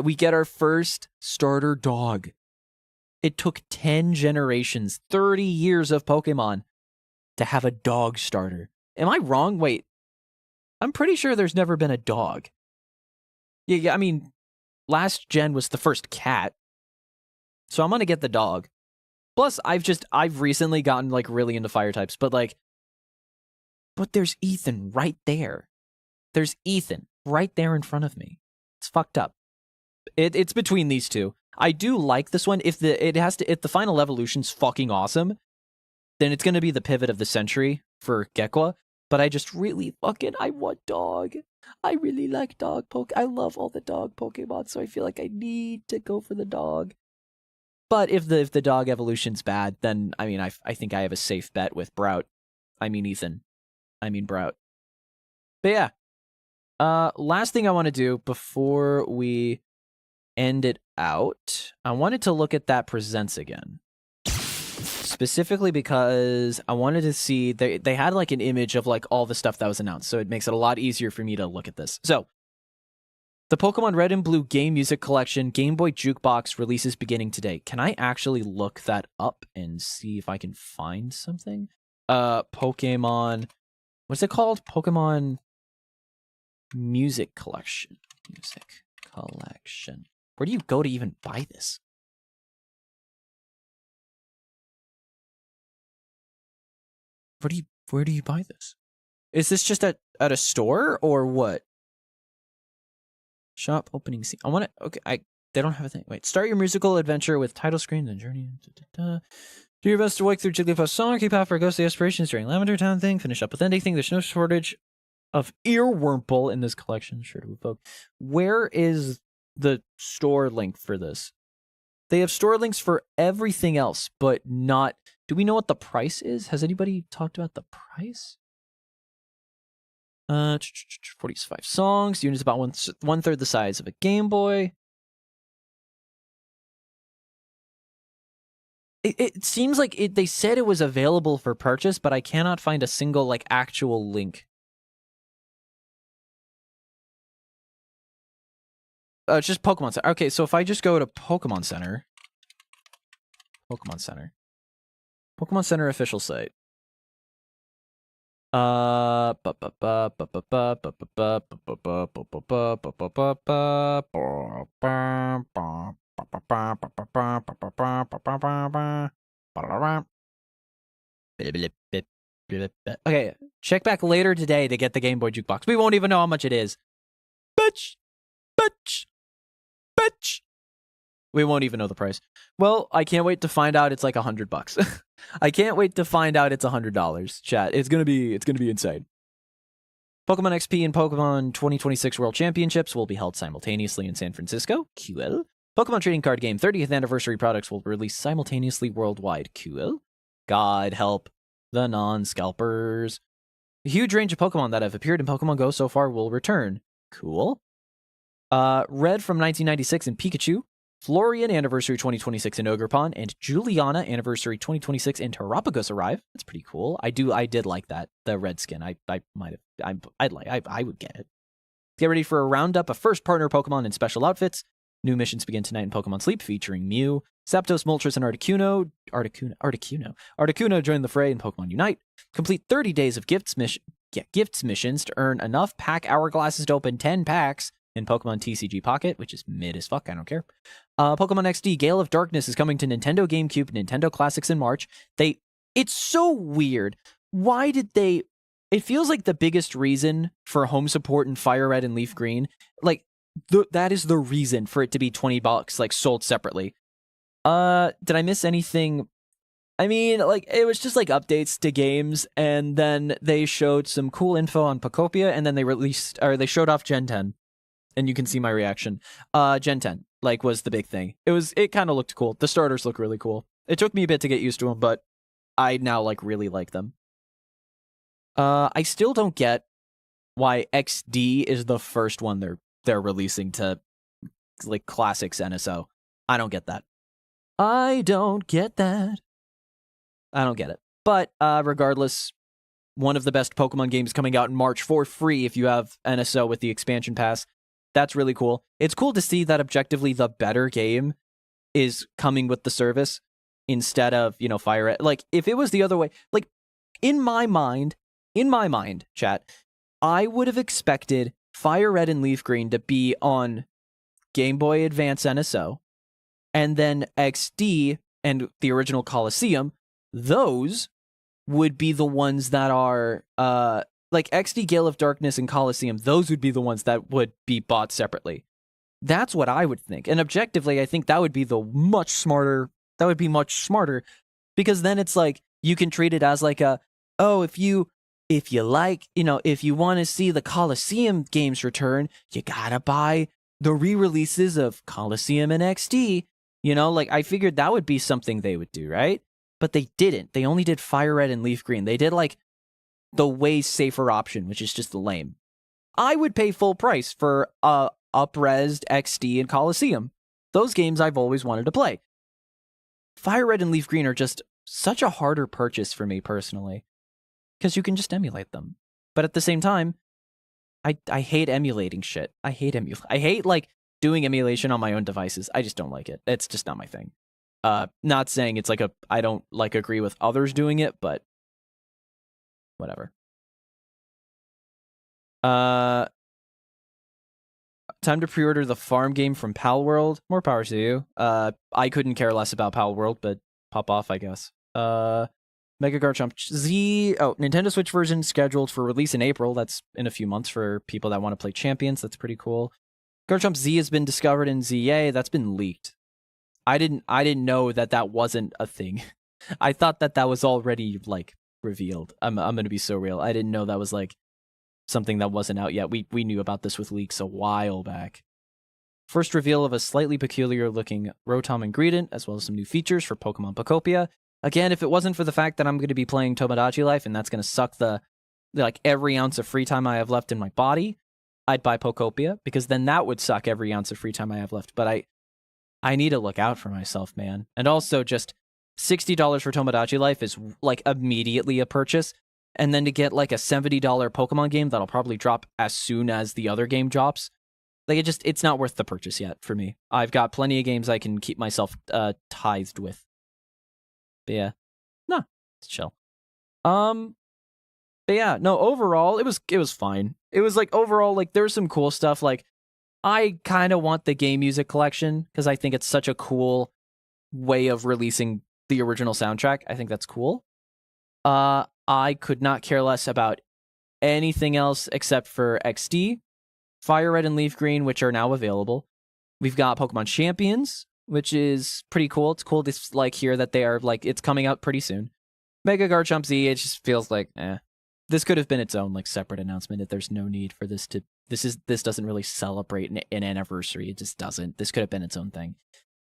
S1: We get our first starter dog. It took 10 generations, 30 years of Pokemon to have a dog starter. Am I wrong? Wait, I'm pretty sure there's never been a dog. Yeah, I mean, last gen was the first cat. So I'm going to get the dog. Plus, I've recently gotten like really into fire types, but there's Ethan right there. There's Ethan right there in front of me. It's fucked up. It's between these two. I do like this one. If the final evolution's fucking awesome, then it's gonna be the pivot of the century for Gekwa. But I just really I want dog. I really like dog I love all the dog Pokemon, so I feel like I need to go for the dog. But if the dog evolution's bad, then I mean I think I have a safe bet with Brout. I mean Ethan. I mean Brout. But yeah. Last thing I want to do before we end it out, I wanted to look at that presents again. Specifically because I wanted to see they had like an image of like all the stuff that was announced, so it makes it a lot easier for me to look at this. So the Pokemon Red and Blue Game Music Collection Game Boy Jukebox releases beginning today. Can I actually look that up and see if I can find something? Pokemon, what's it called? Pokemon Music Collection. Music Collection. Where do you go to even buy this? Where do you buy this? Is this just at a store or what? Shop opening scene. I want to. Okay, they don't have a thing. Wait. Start your musical adventure with title screen and journey. Do your best to work through Jigglypuff's song. Keep out for ghostly aspirations during Lavender Town thing. Finish up with ending thing. There's no shortage of earwurmple in this collection. Sure to evoke. Where is the store link for this? They have store links for everything else, but not. Do we know what the price is? Has anybody talked about the price? 45 songs. Units about one third the size of a Game Boy. It seems like they said it was available for purchase, but I cannot find a single like actual link. It's just Pokemon Center. Okay, so if I just go to Pokemon Center official site. Okay, check back later today to get the Game Boy jukebox. We won't even know how much it is. Bitch. We won't even know the price. Well, I can't wait to find out it's like $100. I can't wait to find out it's $100, chat. It's gonna be insane. Pokemon XP and Pokemon 2026 World Championships will be held simultaneously in San Francisco. Cool. Pokemon Trading Card Game 30th Anniversary products will release simultaneously worldwide. Cool. God help the non-scalpers. A huge range of Pokemon that have appeared in Pokemon Go so far will return. Cool. Red from 1996 in Pikachu. Florian Anniversary 2026 in Ogerpon, and Juliana Anniversary 2026 in Terapagos arrive. That's pretty cool. I did like that. The red skin. I would get it. Get ready for a roundup of first partner Pokemon in special outfits. New missions begin tonight in Pokemon Sleep, featuring Mew, Zapdos, Moltres, and Articuno. Articuno join the fray in Pokemon Unite. Complete 30 days of gifts missions to earn enough pack hourglasses to open 10 packs in Pokemon TCG Pocket, which is mid as fuck, I don't care. Pokemon XD Gale of Darkness is coming to Nintendo GameCube, Nintendo Classics in March. It's so weird. Why did they... It feels like the biggest reason for home support in Fire Red and Leaf Green, like, that is the reason for it to be $20, like, sold separately. Did I miss anything? I mean, like, it was just, like, updates to games, and then they showed some cool info on Pokopia, and then they showed off Gen 10. And you can see my reaction. Gen 10, like, was the big thing. It kind of looked cool. The starters look really cool. It took me a bit to get used to them, but I now, like, really like them. I still don't get why XD is the first one they're releasing to, like, Classics NSO. I don't get that. I don't get it. But, regardless, one of the best Pokemon games coming out in March for free if you have NSO with the expansion pass. That's really cool. It's cool to see that objectively the better game is coming with the service instead of, Fire Red. Like, if it was the other way, like, in my mind, chat, I would have expected Fire Red and Leaf Green to be on Game Boy Advance NSO, and then XD and the original Coliseum, those would be the ones that are, like XD, Gale of Darkness, and Coliseum, those would be the ones that would be bought separately. That's what I would think. And objectively, I think that would be much smarter, because then it's like, you can treat it as like if you like, if you want to see the Coliseum games return, you gotta buy the re-releases of Coliseum and XD. Like, I figured that would be something they would do, right? But they didn't. They only did Fire Red and Leaf Green. They did, like, the way safer option, which is just lame. I would pay full price for up-resed XD and Coliseum. Those games I've always wanted to play. Fire Red and Leaf Green are just such a harder purchase for me personally, because you can just emulate them. But at the same time, I hate emulating shit. I hate like doing emulation on my own devices. I just don't like it. It's just not my thing. Not saying it's like I don't like agree with others doing it, but whatever. Time to pre-order the farm game from Pal World. More power to you. I couldn't care less about Pal World, but pop off, I guess. Mega Garchomp Z. Oh, Nintendo Switch version scheduled for release in April. That's in a few months for people that want to play Champions. That's pretty cool. Garchomp Z has been discovered in ZA. That's been leaked. I didn't know that wasn't a thing. I thought that was already like revealed. I'm gonna be so real. I didn't know that was like something that wasn't out yet. We knew about this with leaks a while back. First reveal of a slightly peculiar looking Rotom ingredient, as well as some new features for Pokemon Pokopia. Again, if it wasn't for the fact that I'm going to be playing Tomodachi Life and that's going to suck every ounce of free time I have left in my body, I'd buy Pokopia, because then that would suck every ounce of free time I have left. But I need to look out for myself, man. And also, just $60 for Tomodachi Life is like immediately a purchase. And then to get like a $70 Pokemon game that'll probably drop as soon as the other game drops, like it's not worth the purchase yet for me. I've got plenty of games I can keep myself tithed with. But yeah, no, it's chill. But yeah, no, overall it was fine. It was like overall, like there was some cool stuff. Like I kind of want the game music collection because I think it's such a cool way of releasing the original soundtrack. I think that's cool. I could not care less about anything else except for XD, Fire Red and Leaf Green, which are now available. We've got Pokemon Champions, which is pretty cool. It's cool to like hear that they are like it's coming out pretty soon. Mega Garchomp Z, it just feels like this could have been its own like separate announcement. If there's no need for this to this doesn't really celebrate an anniversary. It just doesn't. This could have been its own thing.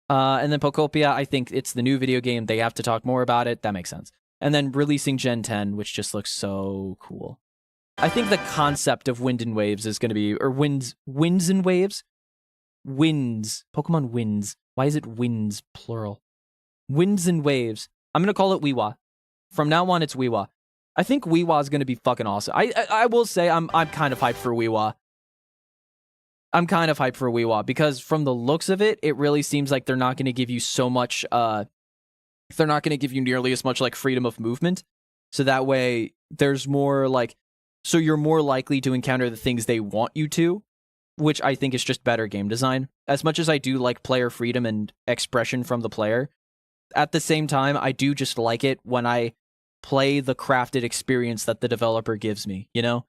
S1: And then Pokopia, I think it's the new video game. They have to talk more about it. That makes sense. And then releasing Gen 10, which just looks so cool. I think the concept of Wind and Waves is going to be, or winds and waves? Winds. Pokemon Winds. Why is it winds, plural? Winds and Waves. I'm going to call it Weewa. From now on, it's Weewa. I think Weewa is going to be fucking awesome. I will say I'm kind of hyped for Weewa. I'm kind of hyped for Weewa because from the looks of it, it really seems like they're not going to give you so much, they're not going to give you nearly as much like freedom of movement. So that way there's more like, so you're more likely to encounter the things they want you to, which I think is just better game design. As much as I do like player freedom and expression from the player, at the same time, I do just like it when I play the crafted experience that the developer gives me, you know?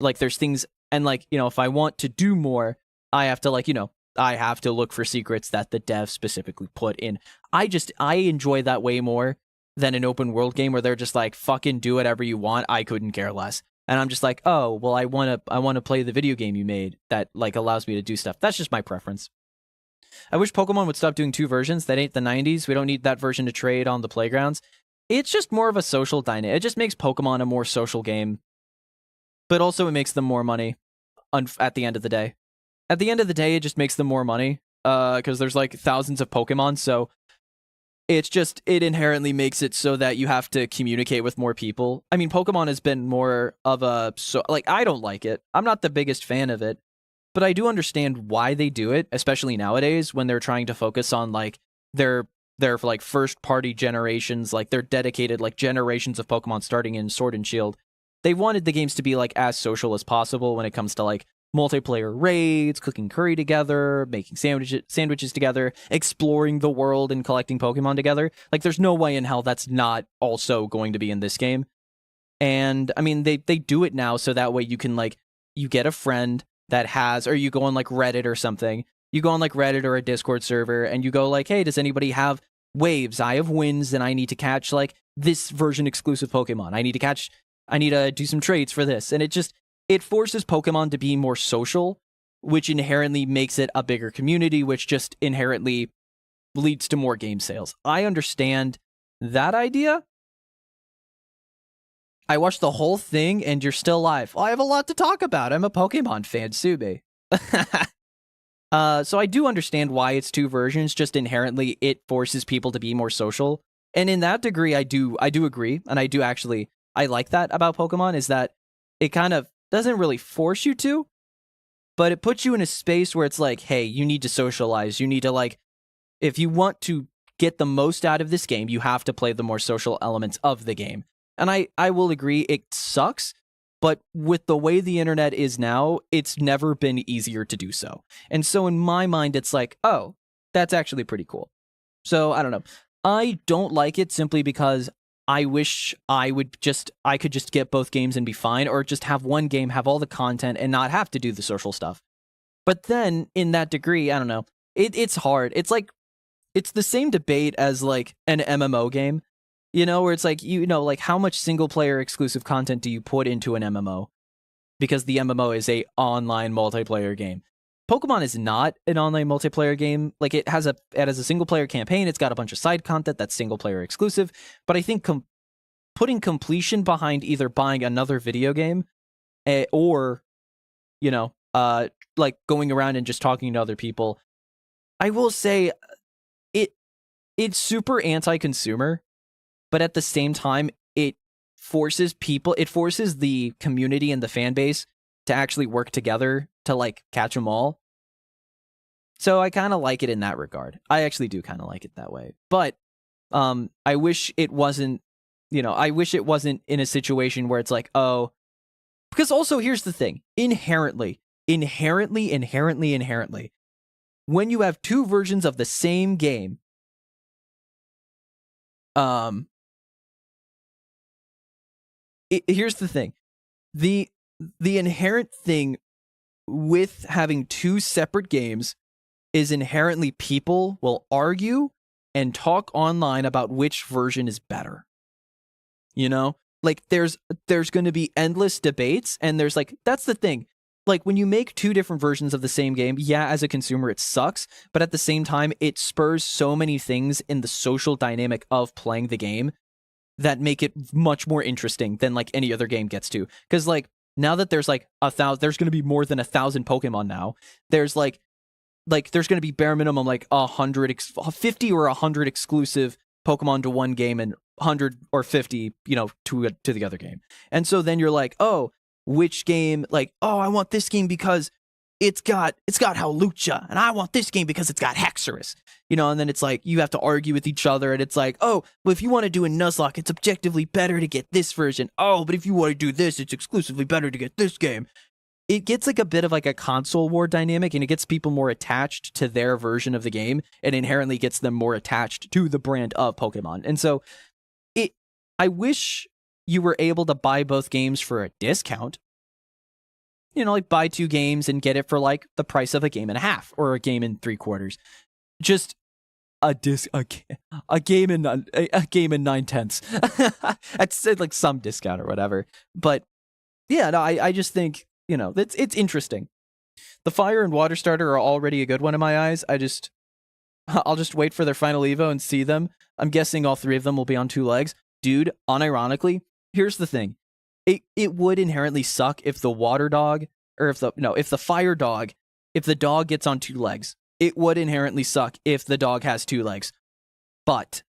S1: Like there's things, and like, you know, if I want to do more, I have to like, you know, I have to look for secrets that the dev specifically put in. I enjoy that way more than an open world game where they're just like, fucking do whatever you want. I couldn't care less. And I'm just like, oh, well, I want to play the video game you made that like allows me to do stuff. That's just my preference. I wish Pokemon would stop doing 2 versions. That ain't the 90s. We don't need that version to trade on the playgrounds. It's just more of a social dynamic. It just makes Pokemon a more social game. But also it makes them more money at the end of the day. At the end of the day, it just makes them more money. Because there's like thousands of Pokemon, so it's just, it inherently makes it so that you have to communicate with more people. I mean, Pokemon has been more of a, so like, I don't like it. I'm not the biggest fan of it, but I do understand why they do it, especially nowadays when they're trying to focus on like their like first party generations, like their dedicated like generations of Pokemon starting in Sword and Shield. They wanted the games to be like as social as possible when it comes to like multiplayer raids, cooking curry together, making sandwiches together, exploring the world and collecting Pokemon together. Like there's no way in hell that's not also going to be in this game. And I mean, they do it now so that way you can like, you get a friend that has, or you go on like Reddit or something. You go on like Reddit or a Discord server and you go like, hey, does anybody have waves? I have winds and I need to catch like this version exclusive Pokemon. I need to do some trades for this. And it forces Pokemon to be more social, which inherently makes it a bigger community, which just inherently leads to more game sales. I understand that idea. I watched the whole thing and you're still live. Well, I have a lot to talk about. I'm a Pokemon fan, sue me. So I do understand why it's 2 versions, just inherently it forces people to be more social. And in that degree, I do agree. And I like that about Pokemon is that it kind of doesn't really force you to, but it puts you in a space where it's like, hey, you need to socialize. You need to like, if you want to get the most out of this game, you have to play the more social elements of the game. And I will agree, it sucks, but with the way the internet is now, it's never been easier to do so. And so in my mind, it's like, oh, that's actually pretty cool. So I don't know. I don't like it simply because I wish I could just get both games and be fine, or just have one game, have all the content, and not have to do the social stuff. But then, in that degree, I don't know. It's hard. It's like, it's the same debate as like an MMO game, you know, where it's like, you know, like how much single player exclusive content do you put into an MMO? Because the MMO is a online multiplayer game. Pokemon is not an online multiplayer game. Like it has a single player campaign. It's got a bunch of side content that's single player exclusive. But I think putting completion behind either buying another video game or, you know, like going around and just talking to other people, I will say it's super anti-consumer, but at the same time, it forces the community and the fan base to actually work together to like catch them all. So I kind of like it in that regard. I actually do kind of like it that way. But I wish it wasn't, you know, I wish it wasn't in a situation where it's like, oh, because also here's the thing, inherently, when you have 2 versions of the same game, here's the thing. The inherent thing with having two separate games is inherently people will argue and talk online about which version is better. You know? Like, there's going to be endless debates, and there's, like, that's the thing. Like, when you make two different versions of the same game, yeah, as a consumer, it sucks, but at the same time, it spurs so many things in the social dynamic of playing the game that make it much more interesting than, like, any other game gets to. Because, like, now that there's, like, there's going to be more than 1,000 Pokemon now, there's, like, there's going to be bare minimum, like, 50 or 100 exclusive Pokemon to one game and 100 or 50, you know, to the other game. And so then you're like, oh, which game, like, oh, I want this game because it's got Hawlucha, and I want this game because it's got Hexorus, you know, and then it's like, you have to argue with each other, and it's like, oh, well, if you want to do a Nuzlocke, it's objectively better to get this version. Oh, but if you want to do this, it's exclusively better to get this game. It gets like a bit of like a console war dynamic, and it gets people more attached to their version of the game, and inherently gets them more attached to the brand of Pokemon. And so I wish you were able to buy both games for a discount. You know, like buy two games and get it for like the price of a game and a half or a game and 3/4. Just a game and 9/10. I'd say like some discount or whatever. But yeah, no, I just think, you know, it's interesting. The Fire and Water Starter are already a good one in my eyes. I'll just wait for their final Evo and see them. I'm guessing all three of them will be on 2 legs. Dude, unironically, here's the thing. It would inherently suck if the water dog, or if the fire dog, if the dog gets on 2 legs. It would inherently suck if the dog has 2 legs. But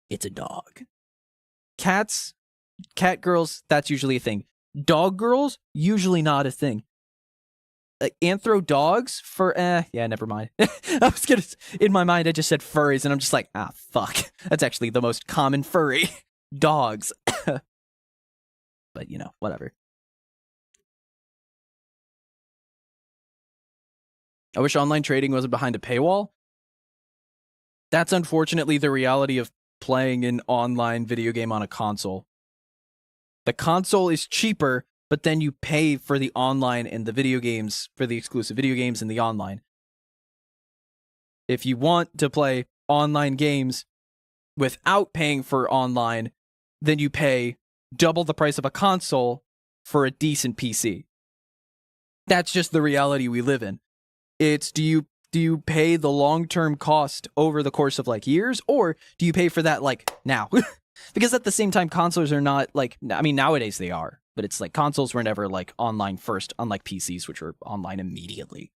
S1: it's a dog. Cat girls, that's usually a thing. Dog girls, usually not a thing. Anthro dogs yeah, never mind. In my mind, I just said furries, and I'm just like, fuck. That's actually the most common furry. Dogs. But, you know, whatever. I wish online trading wasn't behind a paywall. That's unfortunately the reality of playing an online video game on a console. The console is cheaper, but then you pay for the online and the video games, for the exclusive video games and the online. If you want to play online games without paying for online, then you pay double the price of a console for a decent PC. That's just the reality we live in. It's, do you pay the long-term cost over the course of like years, or do you pay for that like now? Because at the same time, consoles are not like, I mean, nowadays they are, but it's like consoles were never like online first, unlike PCs, which were online immediately.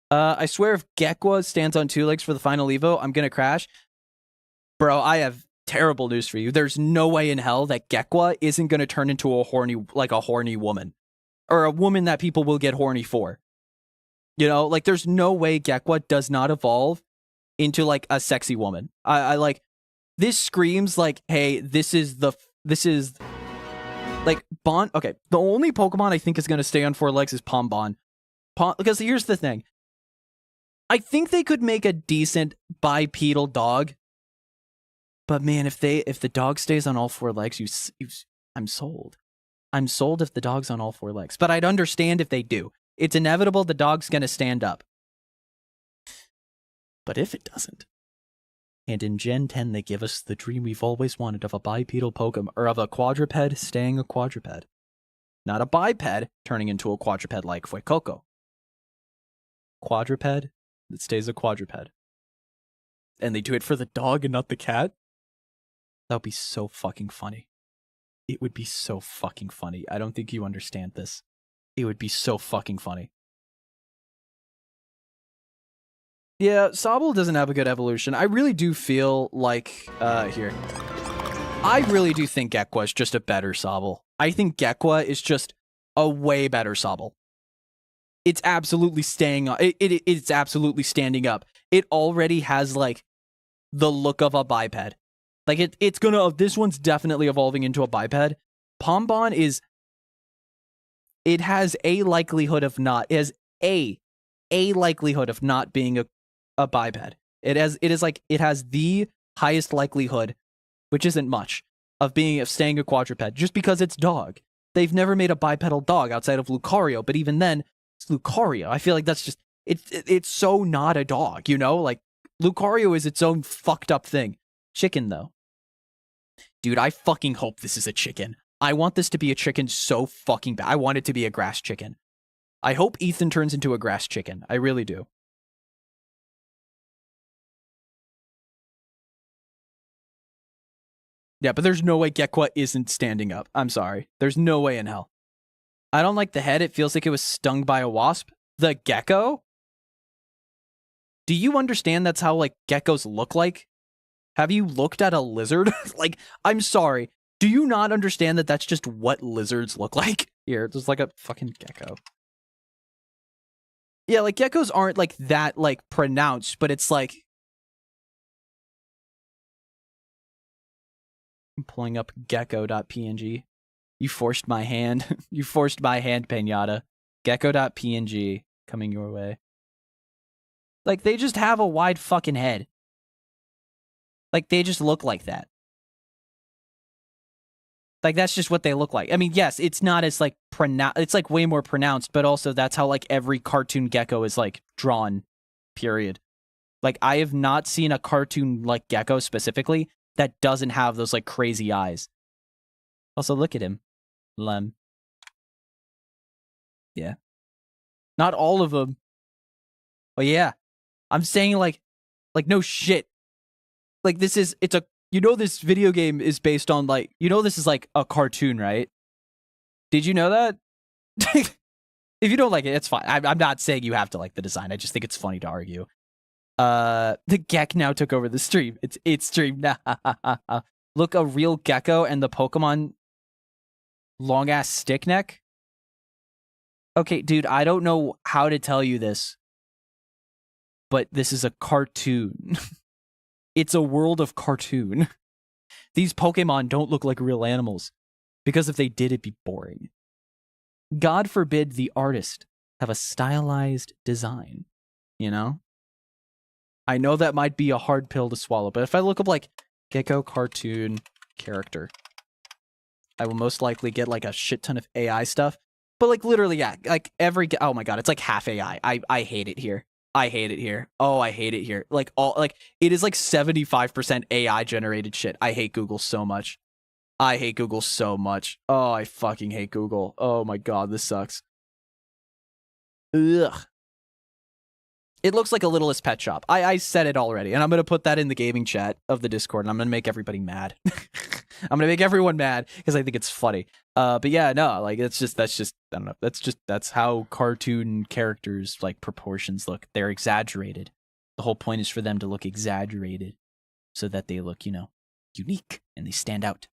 S1: I swear if Gekwa stands on 2 legs for the final Evo, I'm gonna crash. Bro, I have terrible news for you. There's no way in hell that Gekwa isn't gonna turn into a horny woman. Or a woman that people will get horny for. You know, like there's no way Gekwa does not evolve into like a sexy woman. I like, this screams like, hey, this is like Bon. Okay, the only Pokemon I think is going to stay on 4 legs is Pombon. Because here's the thing. I think they could make a decent bipedal dog. But man, if the dog stays on all 4 legs, I'm sold. I'm sold if the dog's on all 4 legs. But I'd understand if they do. It's inevitable the dog's going to stand up. But if it doesn't, and in Gen 10 they give us the dream we've always wanted of a bipedal Pokemon, or of a quadruped staying a quadruped. Not a biped turning into a quadruped like Fuecoco. Quadruped that stays a quadruped. And they do it for the dog and not the cat? That would be so fucking funny. It would be so fucking funny. I don't think you understand this. It would be so fucking funny. Yeah, Sobble doesn't have a good evolution. I really do feel like, here. I really do think Gekwa is just a better Sobble. I think Gekwa is just a way better Sobble. It's absolutely staying up. It's absolutely standing up. It already has, like, the look of a biped. Like, it's gonna, this one's definitely evolving into a biped. Pombon is, it has a likelihood of not, it has a likelihood of not being a biped. It has the highest likelihood, which isn't much, of staying a quadruped just because it's dog. They've never made a bipedal dog outside of Lucario, but even then, it's Lucario. I feel like that's just it's so not a dog, you know? Like Lucario is its own fucked up thing. Chicken though. Dude, I fucking hope this is a chicken. I want this to be a chicken so fucking bad. I want it to be a grass chicken. I hope Ethan turns into a grass chicken. I really do. Yeah, but there's no way Gekwa isn't standing up. I'm sorry. There's no way in hell. I don't like the head. It feels like it was stung by a wasp. The gecko? Do you understand that's how, like, geckos look like? Have you looked at a lizard? Like, I'm sorry. Do you not understand that that's just what lizards look like? Here, there's like a fucking gecko. Yeah, like, geckos aren't, like, that, like, pronounced, but it's like... I'm pulling up gecko.png. You forced my hand. You forced my hand, Pinata. Gecko.png coming your way. Like, they just have a wide fucking head. Like, they just look like that. Like, that's just what they look like. I mean, yes, it's not as, like, it's, like, way more pronounced, but also that's how, like, every cartoon gecko is, like, drawn, period. Like, I have not seen a cartoon, like, gecko specifically that doesn't have those, like, crazy eyes. Also, look at him. Lem. Yeah. Not all of them. But yeah. I'm saying, like, no shit. Like, this is, it's a, you know this video game is based on, like, you know this is, like, a cartoon, right? Did you know that? If you don't like it, it's fine. I'm not saying you have to like the design. I just think it's funny to argue. The Gek now took over the stream. It's stream now. Look, a real gecko and the Pokemon long-ass stick neck. Okay, dude, I don't know how to tell you this, but this is a cartoon. It's a world of cartoon. These Pokemon don't look like real animals, because if they did, it'd be boring. God forbid the artist have a stylized design, you know? I know that might be a hard pill to swallow, but if I look up, like, gecko cartoon character, I will most likely get, like, a shit ton of AI stuff. But, like, literally, yeah, like, oh my god, it's, like, half AI. I hate it here. I hate it here. Oh, I hate it here. Like, it is, like, 75% AI-generated shit. I hate Google so much. I hate Google so much. Oh, I fucking hate Google. Oh my god, this sucks. Ugh. It looks like a Littlest Pet Shop. I said it already, and I'm gonna put that in the gaming chat of the Discord, and I'm gonna make everybody mad. I'm gonna make everyone mad because I think it's funny. But yeah, no, like that's just I don't know. That's how cartoon characters, like, proportions look. They're exaggerated. The whole point is for them to look exaggerated, so that they look, you know, unique and they stand out.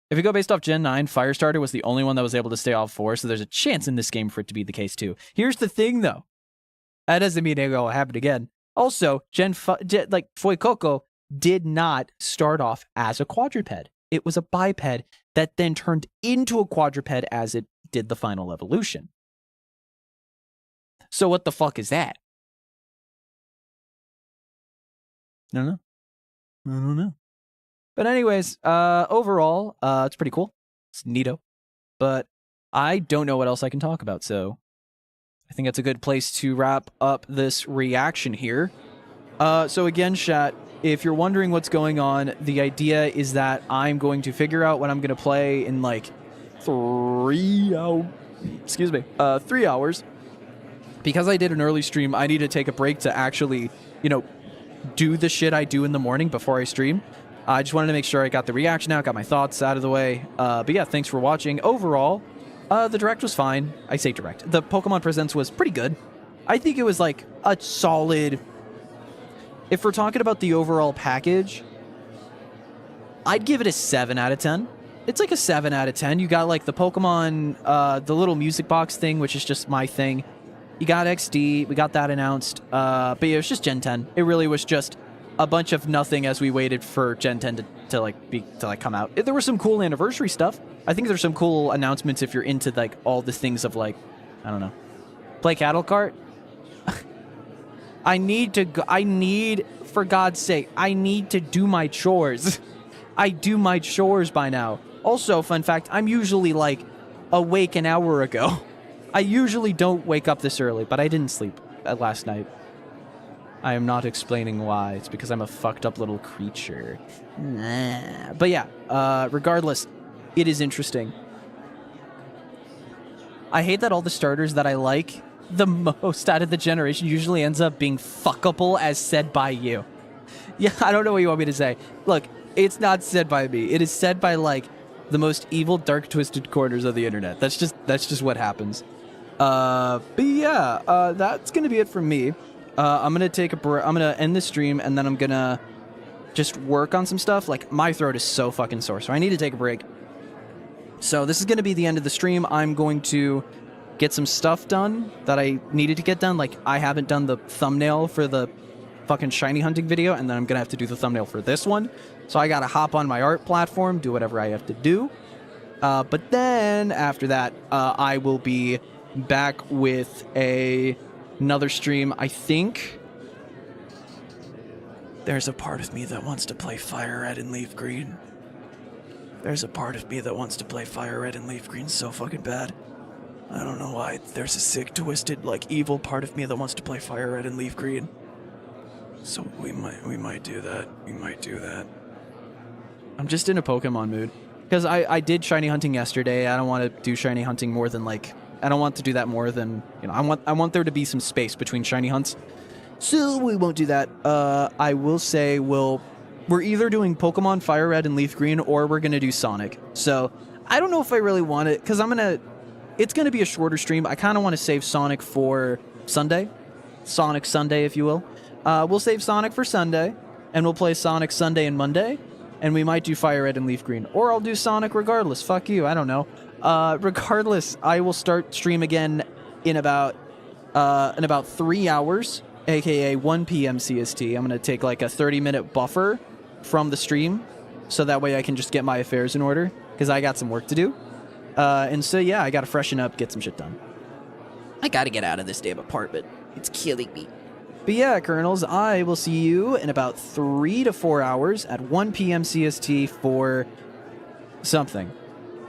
S1: If you go based off Gen 9, Firestarter was the only one that was able to stay off 4, so there's a chance in this game for it to be the case too. Here's the thing, though. That doesn't mean it will happen again. Also, like, Fuecoco did not start off as a quadruped. It was a biped that then turned into a quadruped as it did the final evolution. So what the fuck is that? I don't know. But anyways, overall, it's pretty cool. It's neato. But I don't know what else I can talk about, so I think that's a good place to wrap up this reaction here. So again, chat, if you're wondering what's going on, the idea is that I'm going to figure out what I'm going to play in, like, 3 hours. Because I did an early stream, I need to take a break to actually, you know, do the shit I do in the morning before I stream. I just wanted to make sure I got the reaction out, got my thoughts out of the way. But yeah, thanks for watching. Overall, the Direct was fine. I say Direct. The Pokemon Presents was pretty good. I think it was, like, a solid... If we're talking about the overall package, I'd give it a 7 out of 10. It's like a 7 out of 10. You got, like, the Pokemon, the little music box thing, which is just my thing. You got XD. We got that announced. But yeah, it was just Gen 10. It really was just a bunch of nothing as we waited for Gen 10 to come out. There was some cool anniversary stuff. I think there's some cool announcements if you're into, like, all the things of, like, I don't know. Play Cattle Cart? I need, for God's sake, I need to do my chores. I do my chores by now. Also, fun fact, I'm usually like awake an hour ago. I usually don't wake up this early, but I didn't sleep last night. I am not explaining why. It's because I'm a fucked up little creature. Nah. But yeah, regardless, it is interesting. I hate that all the starters that I like the most out of the generation usually ends up being fuckable, as said by you. Yeah, I don't know what you want me to say. Look, it's not said by me. It is said by, like, the most evil, dark, twisted corners of the internet. That's just what happens. But yeah, that's gonna be it from me. I'm gonna take a break. I'm gonna end the stream, and then I'm gonna just work on some stuff. Like, my throat is so fucking sore, so I need to take a break. So this is gonna be the end of the stream. I'm going to get some stuff done that I needed to get done. Like, I haven't done the thumbnail for the fucking shiny hunting video, and then I'm gonna have to do the thumbnail for this one. So I gotta hop on my art platform, do whatever I have to do. But then after that, I will be back with another stream. I think there's a part of me that wants to play Fire Red and Leaf Green. There's a part of me that wants to play Fire Red and Leaf Green so fucking bad. I don't know why. There's a sick, twisted, like, evil part of me that wants to play Fire Red and Leaf Green. So we might do that. We might do that. I'm just in a Pokemon mood. Because I did shiny hunting yesterday. I don't want to do shiny hunting more than, like, I don't want to do that more than, you know, I want there to be some space between shiny hunts. So we won't do that. I will say we're either doing Pokemon Fire Red and Leaf Green, or we're going to do Sonic. So I don't know if I really want it, because it's going to be a shorter stream. I kind of want to save Sonic for Sunday. Sonic Sunday, if you will. We'll save Sonic for Sunday, and we'll play Sonic Sunday and Monday, and we might do Fire Red and Leaf Green. Or I'll do Sonic regardless. Fuck you, I don't know. Regardless, I will start stream again in about 3 hours, aka 1 p.m. CST. I'm going to take like a 30-minute buffer from the stream, so that way I can just get my affairs in order, because I got some work to do. And so, yeah, I got to freshen up, get some shit done. I got to get out of this damn apartment. It's killing me. But yeah, Kernels, I will see you in about 3 to 4 hours at 1 p.m. CST for something.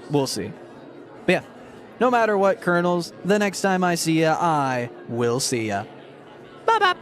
S1: We'll see. But yeah, no matter what, Kernels, the next time I see ya, I will see ya. Bye-bye.